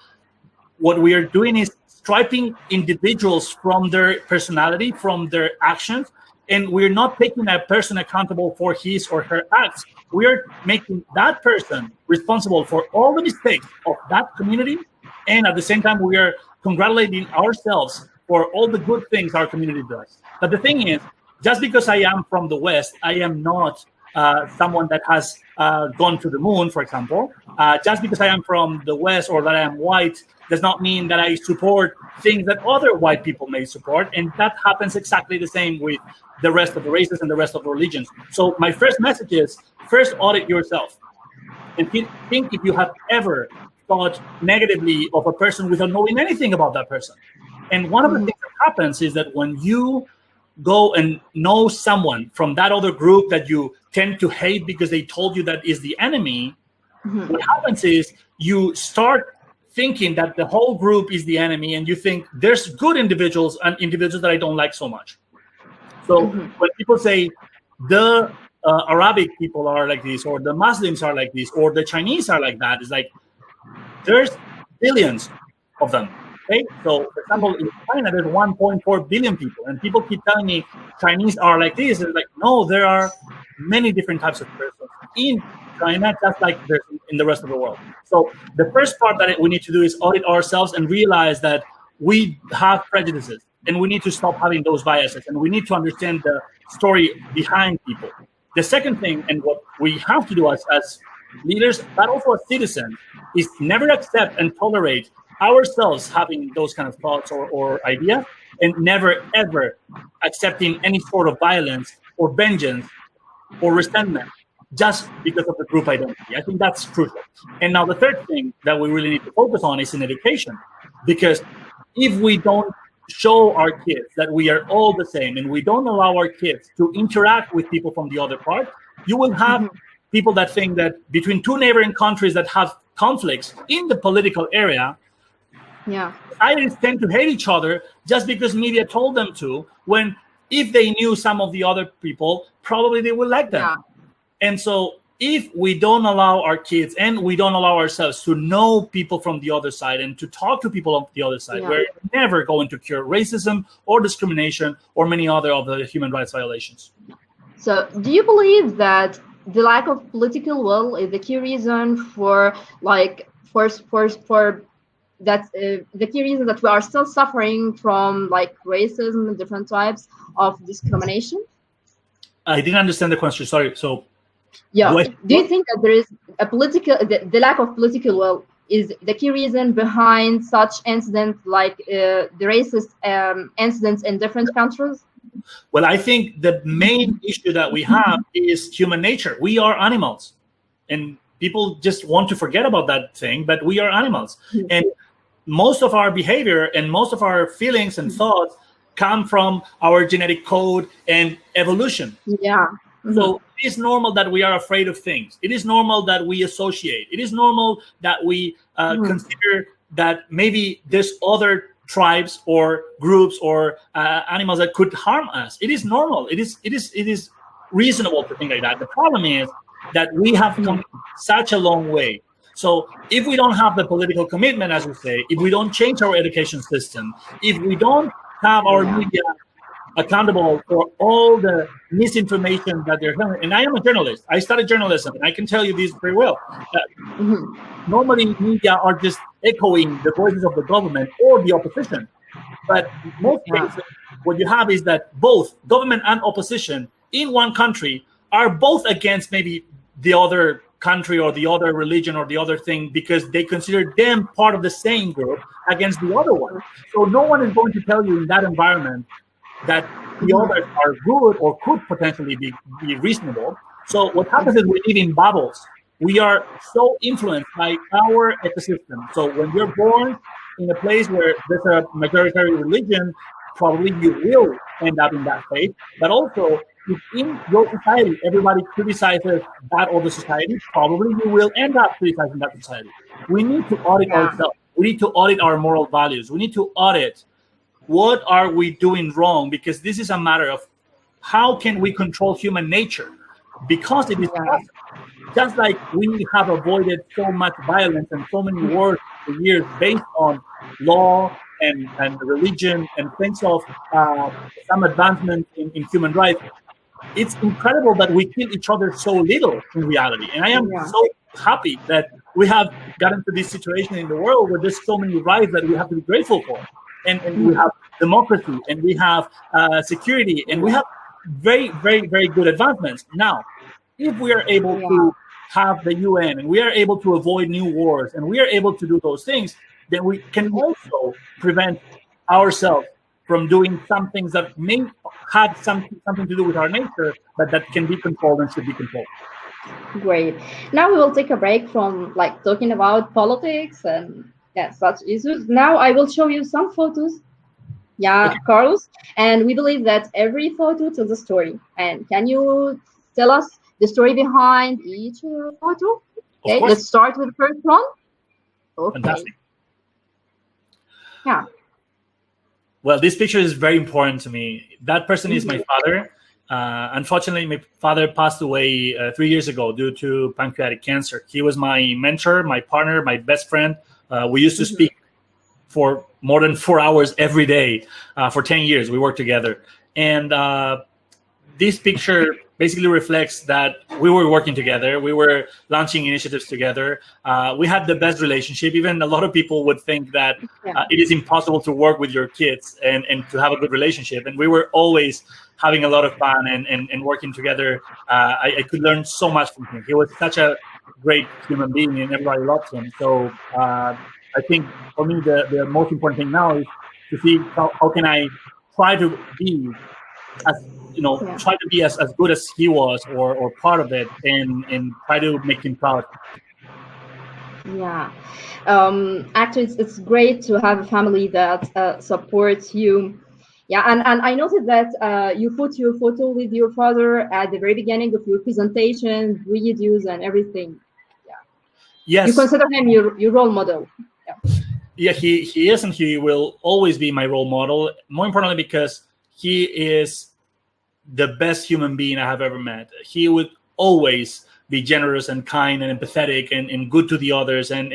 what we are doing is striping individuals from their personality, from their actions, and we're not taking that person accountable for his or her acts. We are making that person responsible for all the mistakes of that community, and at the same time, we are congratulating ourselves for all the good things our community does. But the thing is, just because I am from the West, I am not someone that has gone to the moon, for example. Just because I am from the West or that I am white does not mean that I support things that other white people may support. And that happens exactly the same with the rest of the races and the rest of the religions. So my first message is, first audit yourself. And think if you have ever thought negatively of a person without knowing anything about that person. And one of the things that happens is that when you go and know someone from that other group that you tend to hate because they told you that is the enemy, what happens is you start thinking that the whole group is the enemy, and you think there's good individuals and individuals that I don't like so much. So when people say the Arabic people are like this, or the Muslims are like this, or the Chinese are like that, it's like there's billions of them. Okay? So, for example, in China, there's 1.4 billion people, and people keep telling me Chinese are like this. It's like, no, there are many different types of persons in China, just like there's in the rest of the world. So, the first part that we need to do is audit ourselves and realize that we have prejudices, and we need to stop having those biases, and we need to understand the story behind people. The second thing, and what we have to do as leaders, but also as citizens, is never accept and tolerate ourselves having those kind of thoughts or ideas, and never ever accepting any sort of violence or vengeance or resentment just because of the group identity. I think that's crucial. And now the third thing that we really need to focus on is in education, because if we don't show our kids that we are all the same, and we don't allow our kids to interact with people from the other part, you will have people that think that between two neighboring countries that have conflicts in the political area, societies tend to hate each other just because media told them to, when if they knew some of the other people, probably they would like them. And so if we don't allow our kids and we don't allow ourselves to know people from the other side and to talk to people on the other side, we're never going to cure racism or discrimination or many other of the human rights violations. So do you believe that the lack of political will is the key reason for that the key reason that we are still suffering from like racism and different types of discrimination? I didn't understand the question. Sorry. So do you think that there is a the lack of political will is the key reason behind such incidents like the racist incidents in different countries? Well, I think the main issue that we have is human nature. We are animals, and people just want to forget about that thing, but we are animals. And most of our behavior and most of our feelings and thoughts come from our genetic code and evolution. So it is normal that we are afraid of things. It is normal that we associate. It is normal that we consider that maybe there's other tribes or groups or animals that could harm us. It is normal. It is reasonable to think like that. The problem is that we have come such a long way. So if we don't have the political commitment, as we say, if we don't change our education system, if we don't have our media accountable for all the misinformation that they're having, and I am a journalist. I studied journalism, and I can tell you this very well. Normally, media are just echoing the voices of the government or the opposition. But most cases, what you have is that both government and opposition in one country are both against maybe the other country or the other religion or the other thing, because they consider them part of the same group against the other one. So no one is going to tell you in that environment that the others are good or could potentially be reasonable. So what happens is we live in bubbles. We are so influenced by our ecosystem. So when you're born in a place where there's a majority religion, probably you will end up in that faith. But also, if in your society everybody criticizes that other society, probably you will end up criticizing that society. We need to audit ourselves. We need to audit our moral values. We need to audit what are we doing wrong, because this is a matter of how can we control human nature, because it is possible. Just like we have avoided so much violence and so many wars for years based on law and religion and things of some advancement in human rights, it's incredible that we kill each other so little in reality. And I am so happy that we have gotten to this situation in the world where there's so many rights that we have to be grateful for, and we have democracy, and we have security, and we have very, very, very good advancements. Now, if we are able to have the UN, and we are able to avoid new wars, and we are able to do those things, then we can also prevent ourselves from doing some things that may have something to do with our nature, but that can be controlled and should be controlled. Great. Now we will take a break from like talking about politics and such issues. Now I will show you some photos. Yeah, okay. Carlos. And we believe that every photo tells a story. And can you tell us the story behind each photo? Okay, let's start with the first one. Okay. Fantastic. Yeah. Well, this picture is very important to me. That person is my father. Unfortunately, my father passed away 3 years ago due to pancreatic cancer. He was my mentor, my partner, my best friend. We used to speak for more than 4 hours every day for 10 years. We worked together. And this picture basically reflects that we were working together. We were launching initiatives together. We had the best relationship. Even a lot of people would think that it is impossible to work with your kids and to have a good relationship. And we were always having a lot of fun and working together. I could learn so much from him. He was such a great human being and everybody loved him. So I think for me, the most important thing now is to see how can I try to be try to be as good as he was or part of it and try to make him proud. Yeah. Actually, it's great to have a family that supports you. Yeah, and I noted that you put your photo with your father at the very beginning of your presentation, videos, and everything. Yeah. Yes. You consider him your role model. Yeah, he is, and he will always be my role model. More importantly, because he is the best human being I have ever met. He would always be generous and kind and empathetic and good to the others, and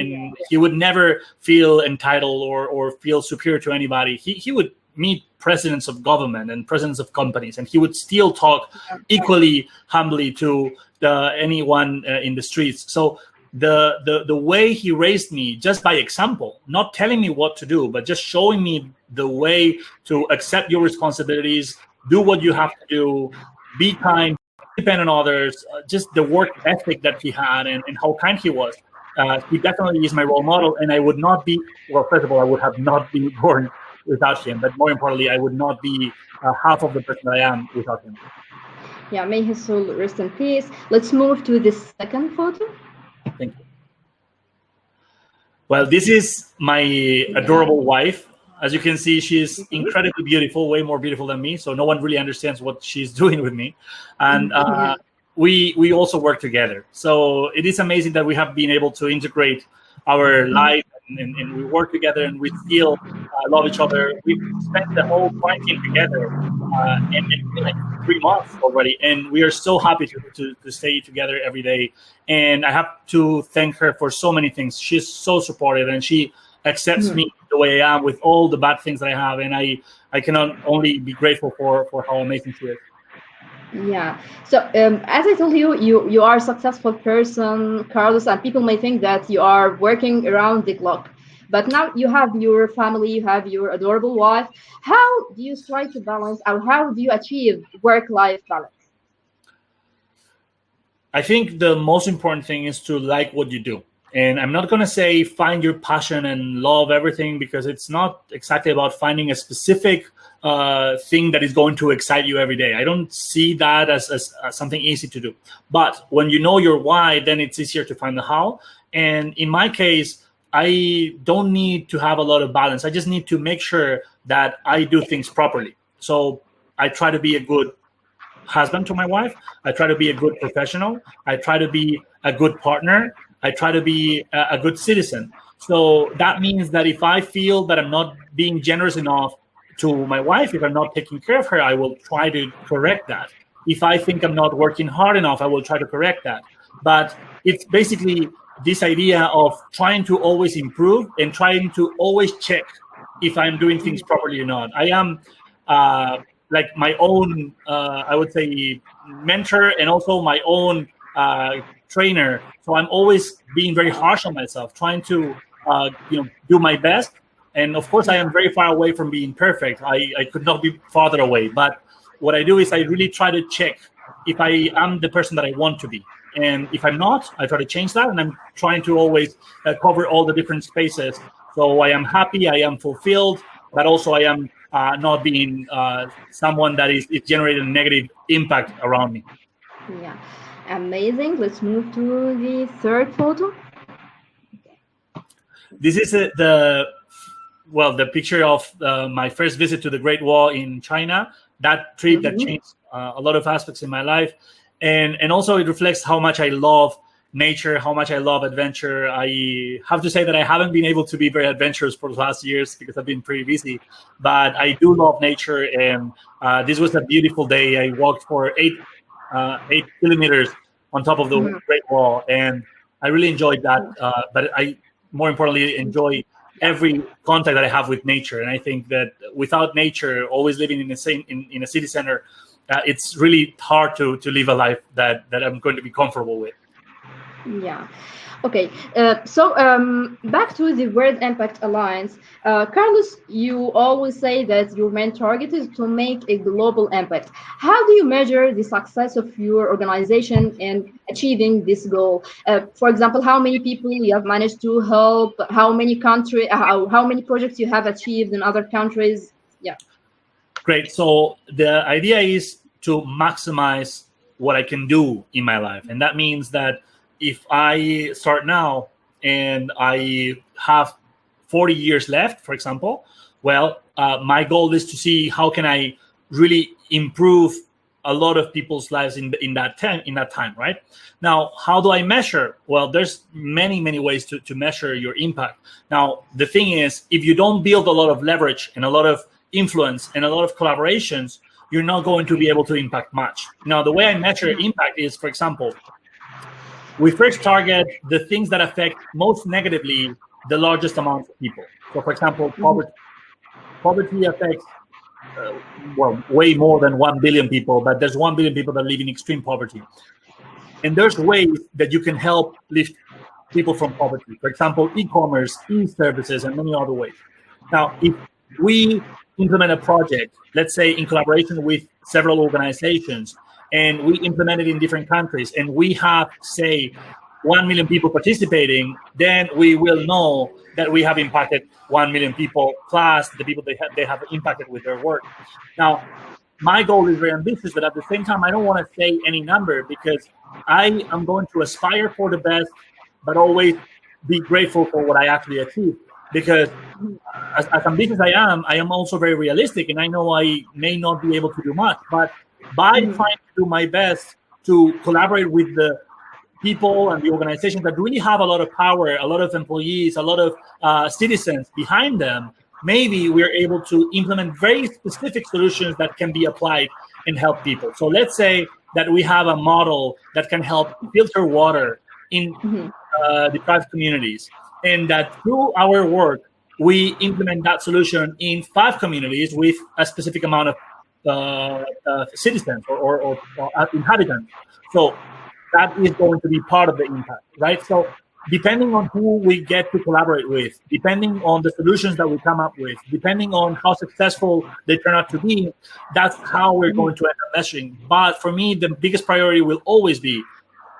he would never feel entitled or feel superior to anybody. He would meet presidents of government and presidents of companies, and he would still talk equally humbly to anyone in the streets. So the way he raised me, just by example, not telling me what to do, but just showing me the way to accept your responsibilities, do what you have to do, be kind, depend on others, just the work ethic that he had and how kind he was. He definitely is my role model, and I would not be, well, first of all, I would have not been born without him, but more importantly, I would not be half of the person that I am without him. Yeah, may his soul rest in peace. Let's move to the second photo. Thank you. Well, this is my adorable wife. As you can see, she's incredibly beautiful, way more beautiful than me. So no one really understands what she's doing with me. And we also work together. So it is amazing that we have been able to integrate our life and we work together and we still love each other. We've spent the whole quarantine together and it's been like 3 months already. And we are so happy to stay together every day. And I have to thank her for so many things. She's so supportive and she accepts me the way I am with all the bad things that I have. And I cannot only be grateful for how amazing she is. Yeah. So as I told you, you are a successful person, Carlos, and people may think that you are working around the clock. But now you have your family, you have your adorable wife. How do you try to balance, or how do you achieve work-life balance? I think the most important thing is to like what you do. And I'm not going to say find your passion and love everything, because it's not exactly about finding a specific thing that is going to excite you every day. I don't see that as something easy to do. But when you know your why, then it's easier to find the how. And in my case, I don't need to have a lot of balance. I just need to make sure that I do things properly. So I try to be a good husband to my wife. I try to be a good professional. I try to be a good partner. I try to be a good citizen. So that means that if I feel that I'm not being generous enough to my wife, if I'm not taking care of her, I will try to correct that. If I think I'm not working hard enough, I will try to correct that. But it's basically this idea of trying to always improve and trying to always check if I'm doing things properly or not. I am like my own, I would say, mentor, and also my own trainer, so I'm always being very harsh on myself, trying to do my best. And of course, I am very far away from being perfect. I could not be farther away. But what I do is I really try to check if I am the person that I want to be. And if I'm not, I try to change that. And I'm trying to always cover all the different spaces. So I am happy, I am fulfilled, but also I am not being someone that is generating a negative impact around me. Yeah, amazing. Let's move to the third photo. This is the picture of my first visit to the Great Wall in China. That trip that changed a lot of aspects in my life, and also it reflects how much I love nature, how much I love adventure. I have to say that I haven't been able to be very adventurous for the last years because I've been pretty busy, but I do love nature, and this was a beautiful day. I walked for 8 kilometers on top of the Great Wall, and I really enjoyed that. But I, more importantly, enjoy every contact that I have with nature. And I think that without nature, always living in a city center, it's really hard to live a life that I'm going to be comfortable with. Yeah. Okay. So back to the World Impact Alliance. Carlos, you always say that your main target is to make a global impact. How do you measure the success of your organization in achieving this goal? For example, how many people you have managed to help? How many projects you have achieved in other countries? Yeah. Great. So the idea is to maximize what I can do in my life, and that means that if I start now and I have 40 years left, for example, my goal is to see how can I really improve a lot of people's lives in that time, right? Now, how do I measure? Well, there's many ways to measure your impact. Now, the thing is, if you don't build a lot of leverage and a lot of influence and a lot of collaborations, you're not going to be able to impact much. Now, the way I measure impact is, for example, we first target the things that affect most negatively the largest amount of people. So, for example, poverty. Poverty affects, way more than 1 billion people, but there's 1 billion people that live in extreme poverty. And there's ways that you can help lift people from poverty. For example, e-commerce, e-services, and many other ways. Now, if we implement a project, let's say in collaboration with several organizations, and we implement it in different countries, and we have, say, 1 million people participating, then we will know that we have impacted 1 million people plus the people they have impacted with their work. Now, my goal is very ambitious, but at the same time, I don't want to say any number because I am going to aspire for the best, but always be grateful for what I actually achieved. Because as ambitious as I am also very realistic, and I know I may not be able to do much, but by trying to do my best to collaborate with the people and the organizations that really have a lot of power, a lot of employees, a lot of citizens behind them, maybe we're able to implement very specific solutions that can be applied and help people. So let's say that we have a model that can help filter water in deprived communities, and that through our work, we implement that solution in 5 communities with a specific amount of citizens or inhabitants. So that is going to be part of the impact, right? So depending on who we get to collaborate with, depending on the solutions that we come up with, depending on how successful they turn out to be, that's how we're going to end up measuring. But for me, the biggest priority will always be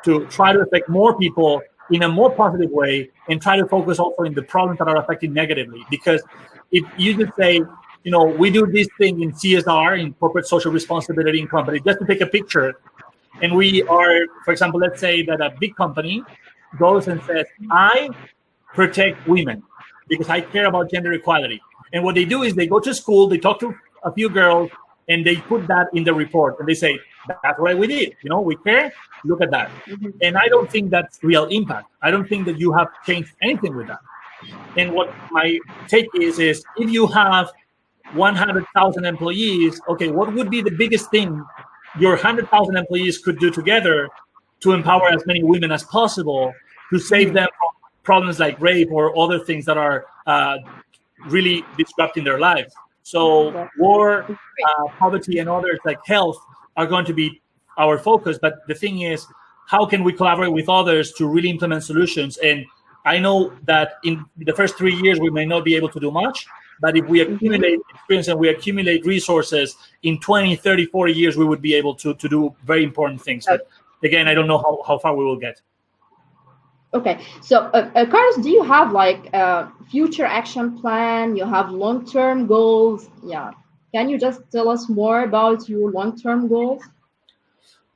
to try to affect more people in a more positive way and try to focus also in the problems that are affecting negatively. Because if you just say, we do this thing in CSR, in corporate social responsibility in companies, just to take a picture, and we are, for example, let's say that a big company goes and says, I protect women because I care about gender equality. And what they do is they go to school, they talk to a few girls, and they put that in the report. And they say, that's what we did. We care. Look at that. And I don't think that's real impact. I don't think that you have changed anything with that. And what my take is if you have 100,000 employees, okay, what would be the biggest thing your 100,000 employees could do together to empower as many women as possible, to save them from problems like rape or other things that are really disrupting their lives? So war, poverty, and others like health are going to be our focus. But the thing is, how can we collaborate with others to really implement solutions. And I know that in the first 3 years, we may not be able to do much, but if we accumulate experience and we accumulate resources, in 20, 30, 40 years, we would be able to do very important things. But again, I don't know how far we will get. Okay, so Carlos, do you have like a future action plan? You have long-term goals? Yeah. Can you just tell us more about your long-term goals?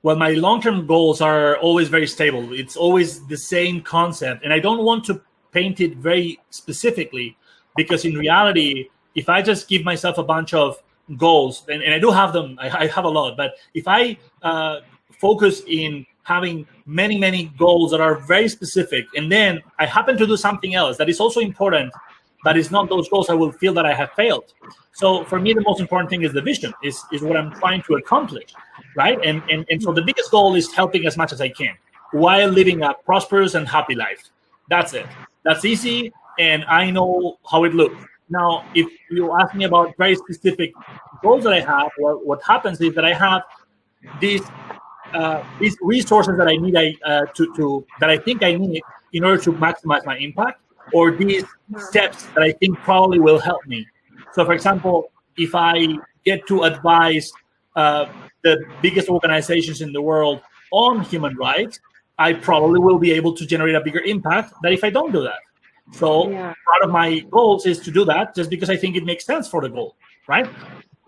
Well, my long-term goals are always very stable. It's always the same concept. And I don't want to paint it very specifically, because in reality, if I just give myself a bunch of goals, and I do have them, I have a lot, but if I focus in having many, many goals that are very specific, and then I happen to do something else that is also important, but it's not those goals, I will feel that I have failed. So for me, the most important thing is the vision, is what I'm trying to accomplish, right? And so the biggest goal is helping as much as I can while living a prosperous and happy life. That's it. That's easy, and I know how it looks. Now, if you ask me about very specific goals that I have, what happens is that I have these resources that I need that I think I need in order to maximize my impact, or these steps that I think probably will help me. So, for example, if I get to advise the biggest organizations in the world on human rights, I probably will be able to generate a bigger impact than if I don't do that. So part of my goals is to do that just because I think it makes sense for the goal, right?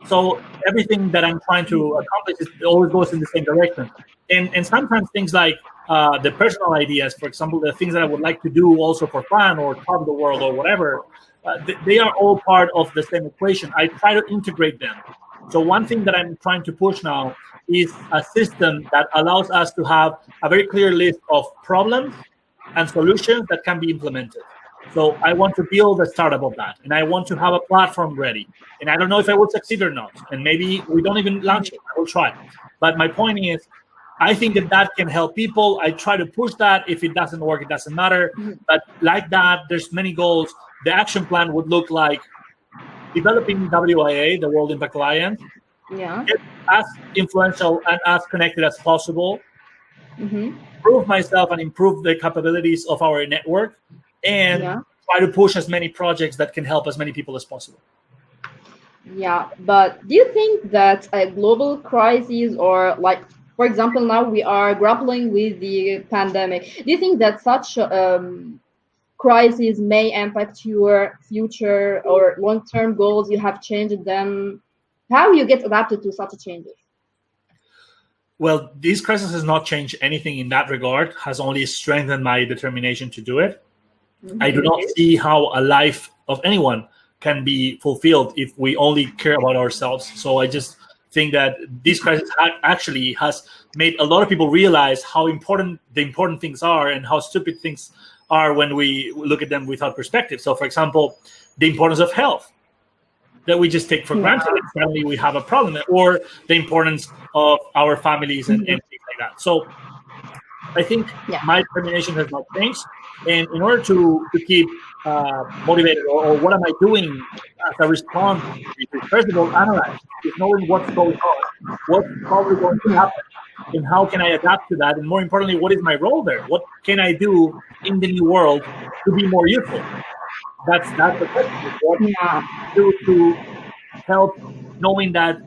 So everything that I'm trying to accomplish always goes in the same direction. And sometimes things like the personal ideas, for example, the things that I would like to do also for fun or travel the world or whatever, they are all part of the same equation. I try to integrate them. So one thing that I'm trying to push now is a system that allows us to have a very clear list of problems and solutions that can be implemented. So I want to build a startup of that, and I want to have a platform ready. And I don't know if I will succeed or not. And maybe we don't even launch it. I will try. But my point is, I think that can help people. I try to push that. If it doesn't work, it doesn't matter. But like that, there's many goals. The action plan would look like developing WIA, the World Impact Alliance, get as influential and as connected as possible, improve myself and improve the capabilities of our network, and try to push as many projects that can help as many people as possible. Yeah, but do you think that a global crisis, or like, for example, now we are grappling with the pandemic, do you think that such crisis may impact your future or long-term goals? You have changed them. How you get adapted to such changes? Well, this crisis has not changed anything in that regard, has only strengthened my determination to do it. I do not see how a life of anyone can be fulfilled if we only care about ourselves. So I just think that this crisis actually has made a lot of people realize how important the important things are and how stupid things are when we look at them without perspective. So, for example, the importance of health that we just take for granted, and suddenly we have a problem, or the importance of our families and things like that. So I think my determination has not changed. And in order to keep motivated, or what am I doing as a response, first of all, analyze, is knowing what's going on, what's probably going to happen, and how can I adapt to that? And more importantly, what is my role there? What can I do in the new world to be more useful? That's the question. What can I do to help, knowing that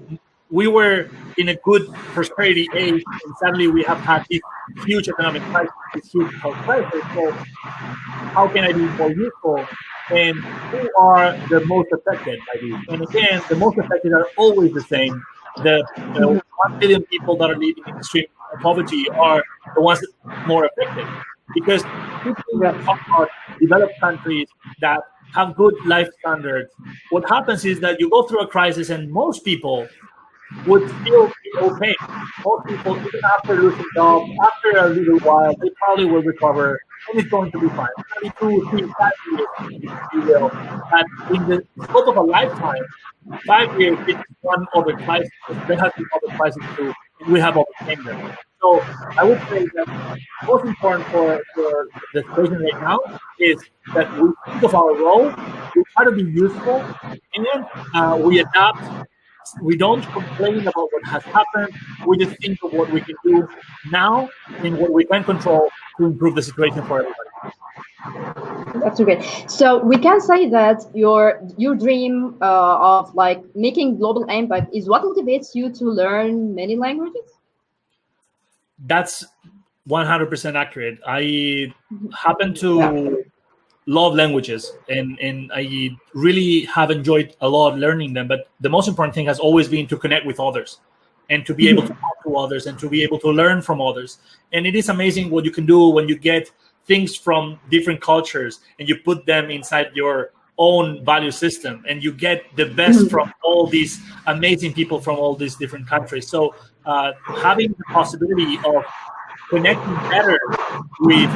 we were in a good prosperity age, and suddenly we have had this huge economic crisis, this huge health crisis. So how can I be more useful? And who are the most affected by this? And again, the most affected are always the same. The 1 billion people that are living in extreme poverty are the ones that are more affected. Because people talk about developed countries that have good life standards, what happens is that you go through a crisis and most people would still be okay. Most people, even after losing jobs, after a little while, they probably will recover, and it's going to be fine. It's going to be 2, 3, 5 years, if you will. And in the scope of a lifetime, 5 years is one other crisis. There has been other crises too, and we have overcome them. So I would say that most important for the situation right now is that we think of our role, we try to be useful, and then we adapt we don't complain about what has happened. We just think of what we can do now and what we can control to improve the situation for everybody. That's great. So we can say that your dream of like making global impact is what motivates you to learn many languages. That's 100% accurate. I happen to love languages, and I really have enjoyed a lot learning them. But the most important thing has always been to connect with others and to be able to talk to others and to be able to learn from others. And it is amazing what you can do when you get things from different cultures and you put them inside your own value system, and you get the best from all these amazing people from all these different countries. So having the possibility of connecting better with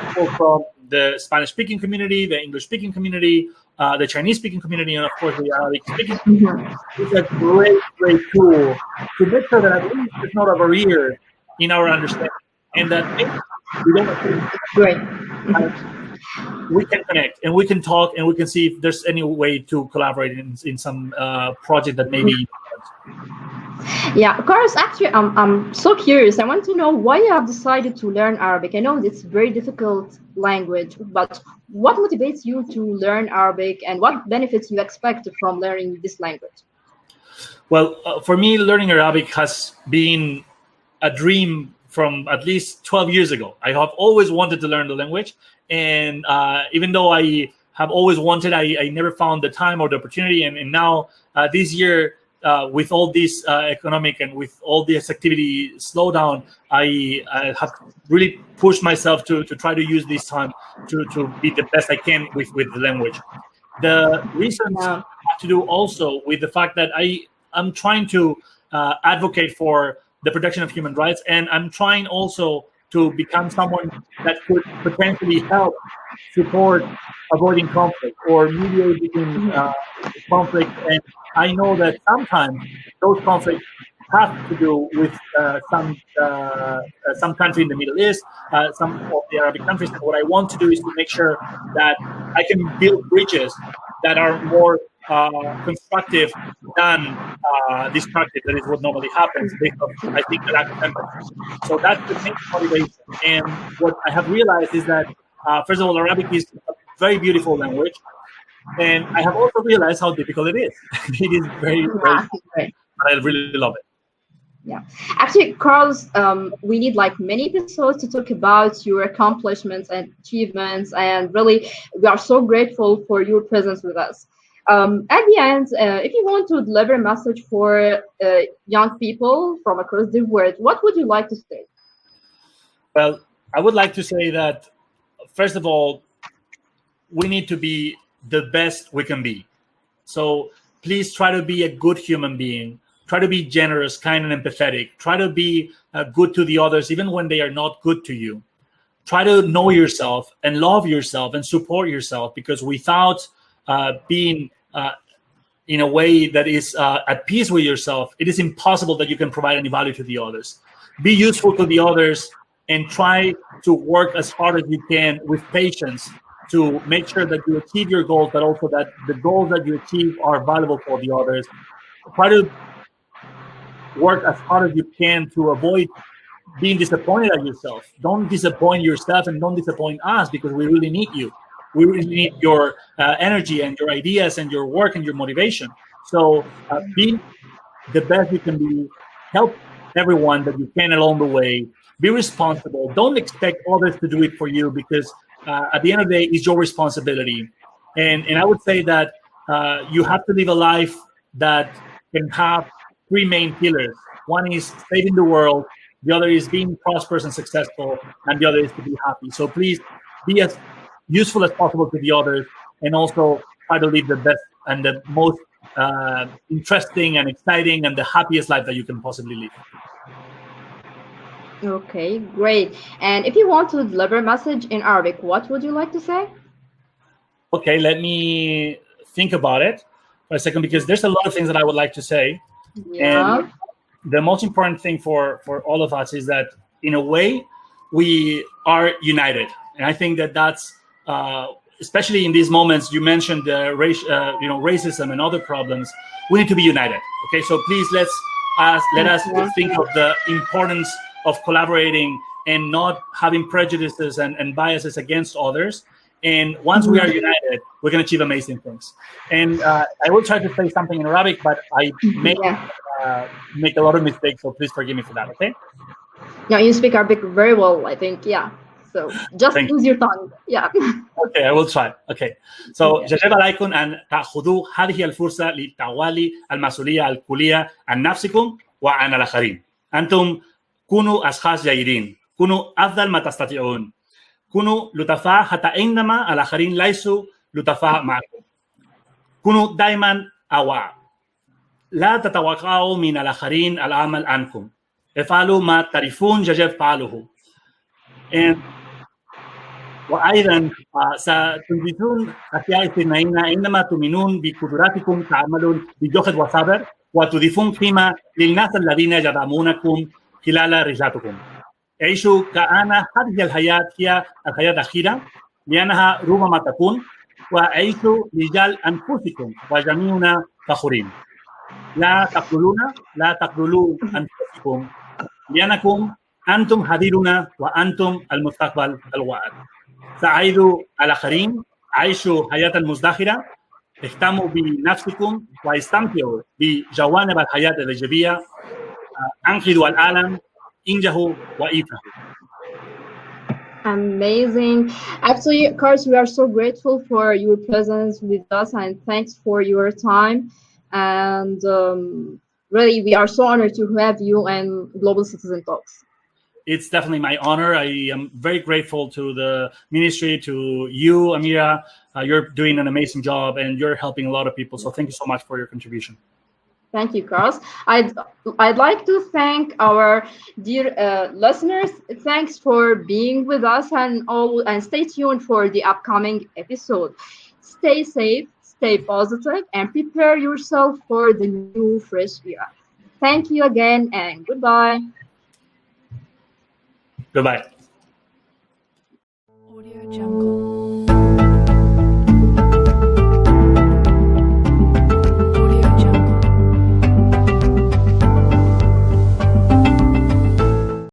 people from the Spanish-speaking community, the English-speaking community, the Chinese-speaking community, and of course the Arabic-speaking community is a great, great tool to make sure that at least there's not a barrier in our understanding, and that we don't Great. we can connect and we can talk and we can see if there's any way to collaborate in some project that maybe. Yeah, Carlos, actually, I'm so curious. I want to know why you have decided to learn Arabic. I know it's a very difficult language, but what motivates you to learn Arabic, and what benefits you expect from learning this language? Well, for me, learning Arabic has been a dream from at least 12 years ago. I have always wanted to learn the language, and even though I have always wanted, I never found the time or the opportunity. And now this year, with all this economic and with all this activity slowdown, I have really pushed myself to try to use this time to be the best I can with the language. The reasons have to do also with the fact that I'm trying to advocate for the protection of human rights, and I'm trying also to become someone that could potentially help support avoiding conflict or mediate between conflict. And I know that sometimes those conflicts have to do with some country in the Middle East, some of the Arabic countries. And what I want to do is to make sure that I can build bridges that are more constructive than destructive. That is what normally happens because I think the lack of empathy. So that's the main motivation. And what I have realized is that, first of all, Arabic is a very beautiful language. And I have also realized how difficult it is. It is very, very, but I really love it. Yeah, actually, Carlos, we need like many episodes to talk about your accomplishments and achievements, and really, we are so grateful for your presence with us. At the end, if you want to deliver a message for young people from across the world, what would you like to say? Well, I would like to say that, first of all, we need to be the best we can be. So please try to be a good human being. Try to be generous, kind, and empathetic. Try to be good to the others, even when they are not good to you. Try to know yourself and love yourself and support yourself, because without being in a way that is at peace with yourself, it is impossible that you can provide any value to the others. Be useful to the others and try to work as hard as you can with patience to make sure that you achieve your goals, but also that the goals that you achieve are valuable for the others. Try to work as hard as you can to avoid being disappointed at yourself. Don't disappoint yourself and don't disappoint us, because we really need you. We really need your energy and your ideas and your work and your motivation. So be the best you can be. Help everyone that you can along the way. Be responsible. Don't expect others to do it for you, because at the end of the day, it's your responsibility. And I would say that you have to live a life that can have three main pillars. One is saving the world, the other is being prosperous and successful, and the other is to be happy. So please be as useful as possible to the others, and also try to live the best and the most interesting and exciting and the happiest life that you can possibly live. Okay, great. And if you want to deliver a message in Arabic, what would you like to say? Okay, let me think about it for a second, because there's a lot of things that I would like to say. Yeah. And the most important thing for all of us is that, in a way, we are united. And I think that that's especially in these moments, you mentioned racism and other problems. We need to be united. Okay, so please let us think of the importance of collaborating and not having prejudices and biases against others. And once we are united, we can achieve amazing things. And I will try to say something in Arabic, but I may make a lot of mistakes, so please forgive me for that, okay? Yeah, you speak Arabic very well, I think. Yeah. So just use your tongue. Yeah. Okay, I will try. Okay. So يجب عليكم أن تأخذوا هذه الفرصة لتوالي المسؤولية الكلية عن نفسكم وعن الآخرين. أنتم كونوا أشخاص جيدين، كونوا أفضل ما تستطيعون، كونوا لطفاء حتى عندما الآخرين ليسوا لطفاء معكم. كونوا دائما أواع. لا تتوقعوا من الآخرين العمل عنكم. افعلوا ما تعرفون يجب فعله. وأيضا ستنجزون أشياء اثنين عندما تؤمنون بقدراتكم، تعملون بجهد وصبر وتضيفون قيمة للناس الذين يدعمونكم خلال رحلتكم. عيشوا كأن هذه الحياة هي الحياة الأخيرة لأنها ربما تكون، وعيشوا رجال أنفسكم وجميعنا فخورين. لا تقتلوا أنفسكم لأنكم أنتم حاضرون وأنتم المستقبل الواعد. ساعدوا الآخرين، عيشوا حياة مزدهرة، اهتموا بنفسكم واستمتعوا بجوانب الحياة الإيجابية، أنقذوا العالم، انجحوا وافرحوا. Amazing. Actually, Carlos, we are so grateful for your presence with us and thanks for your time. And really, we are so honored to have you and Global Citizen Talks. It's definitely my honor. I am very grateful to the ministry, to you, Amira. You're doing an amazing job and you're helping a lot of people. So thank you so much for your contribution. Thank you, Carlos. I'd like to thank our dear listeners. Thanks for being with us and stay tuned for the upcoming episode. Stay safe, stay positive, and prepare yourself for the new fresh year. Thank you again and goodbye. Goodbye.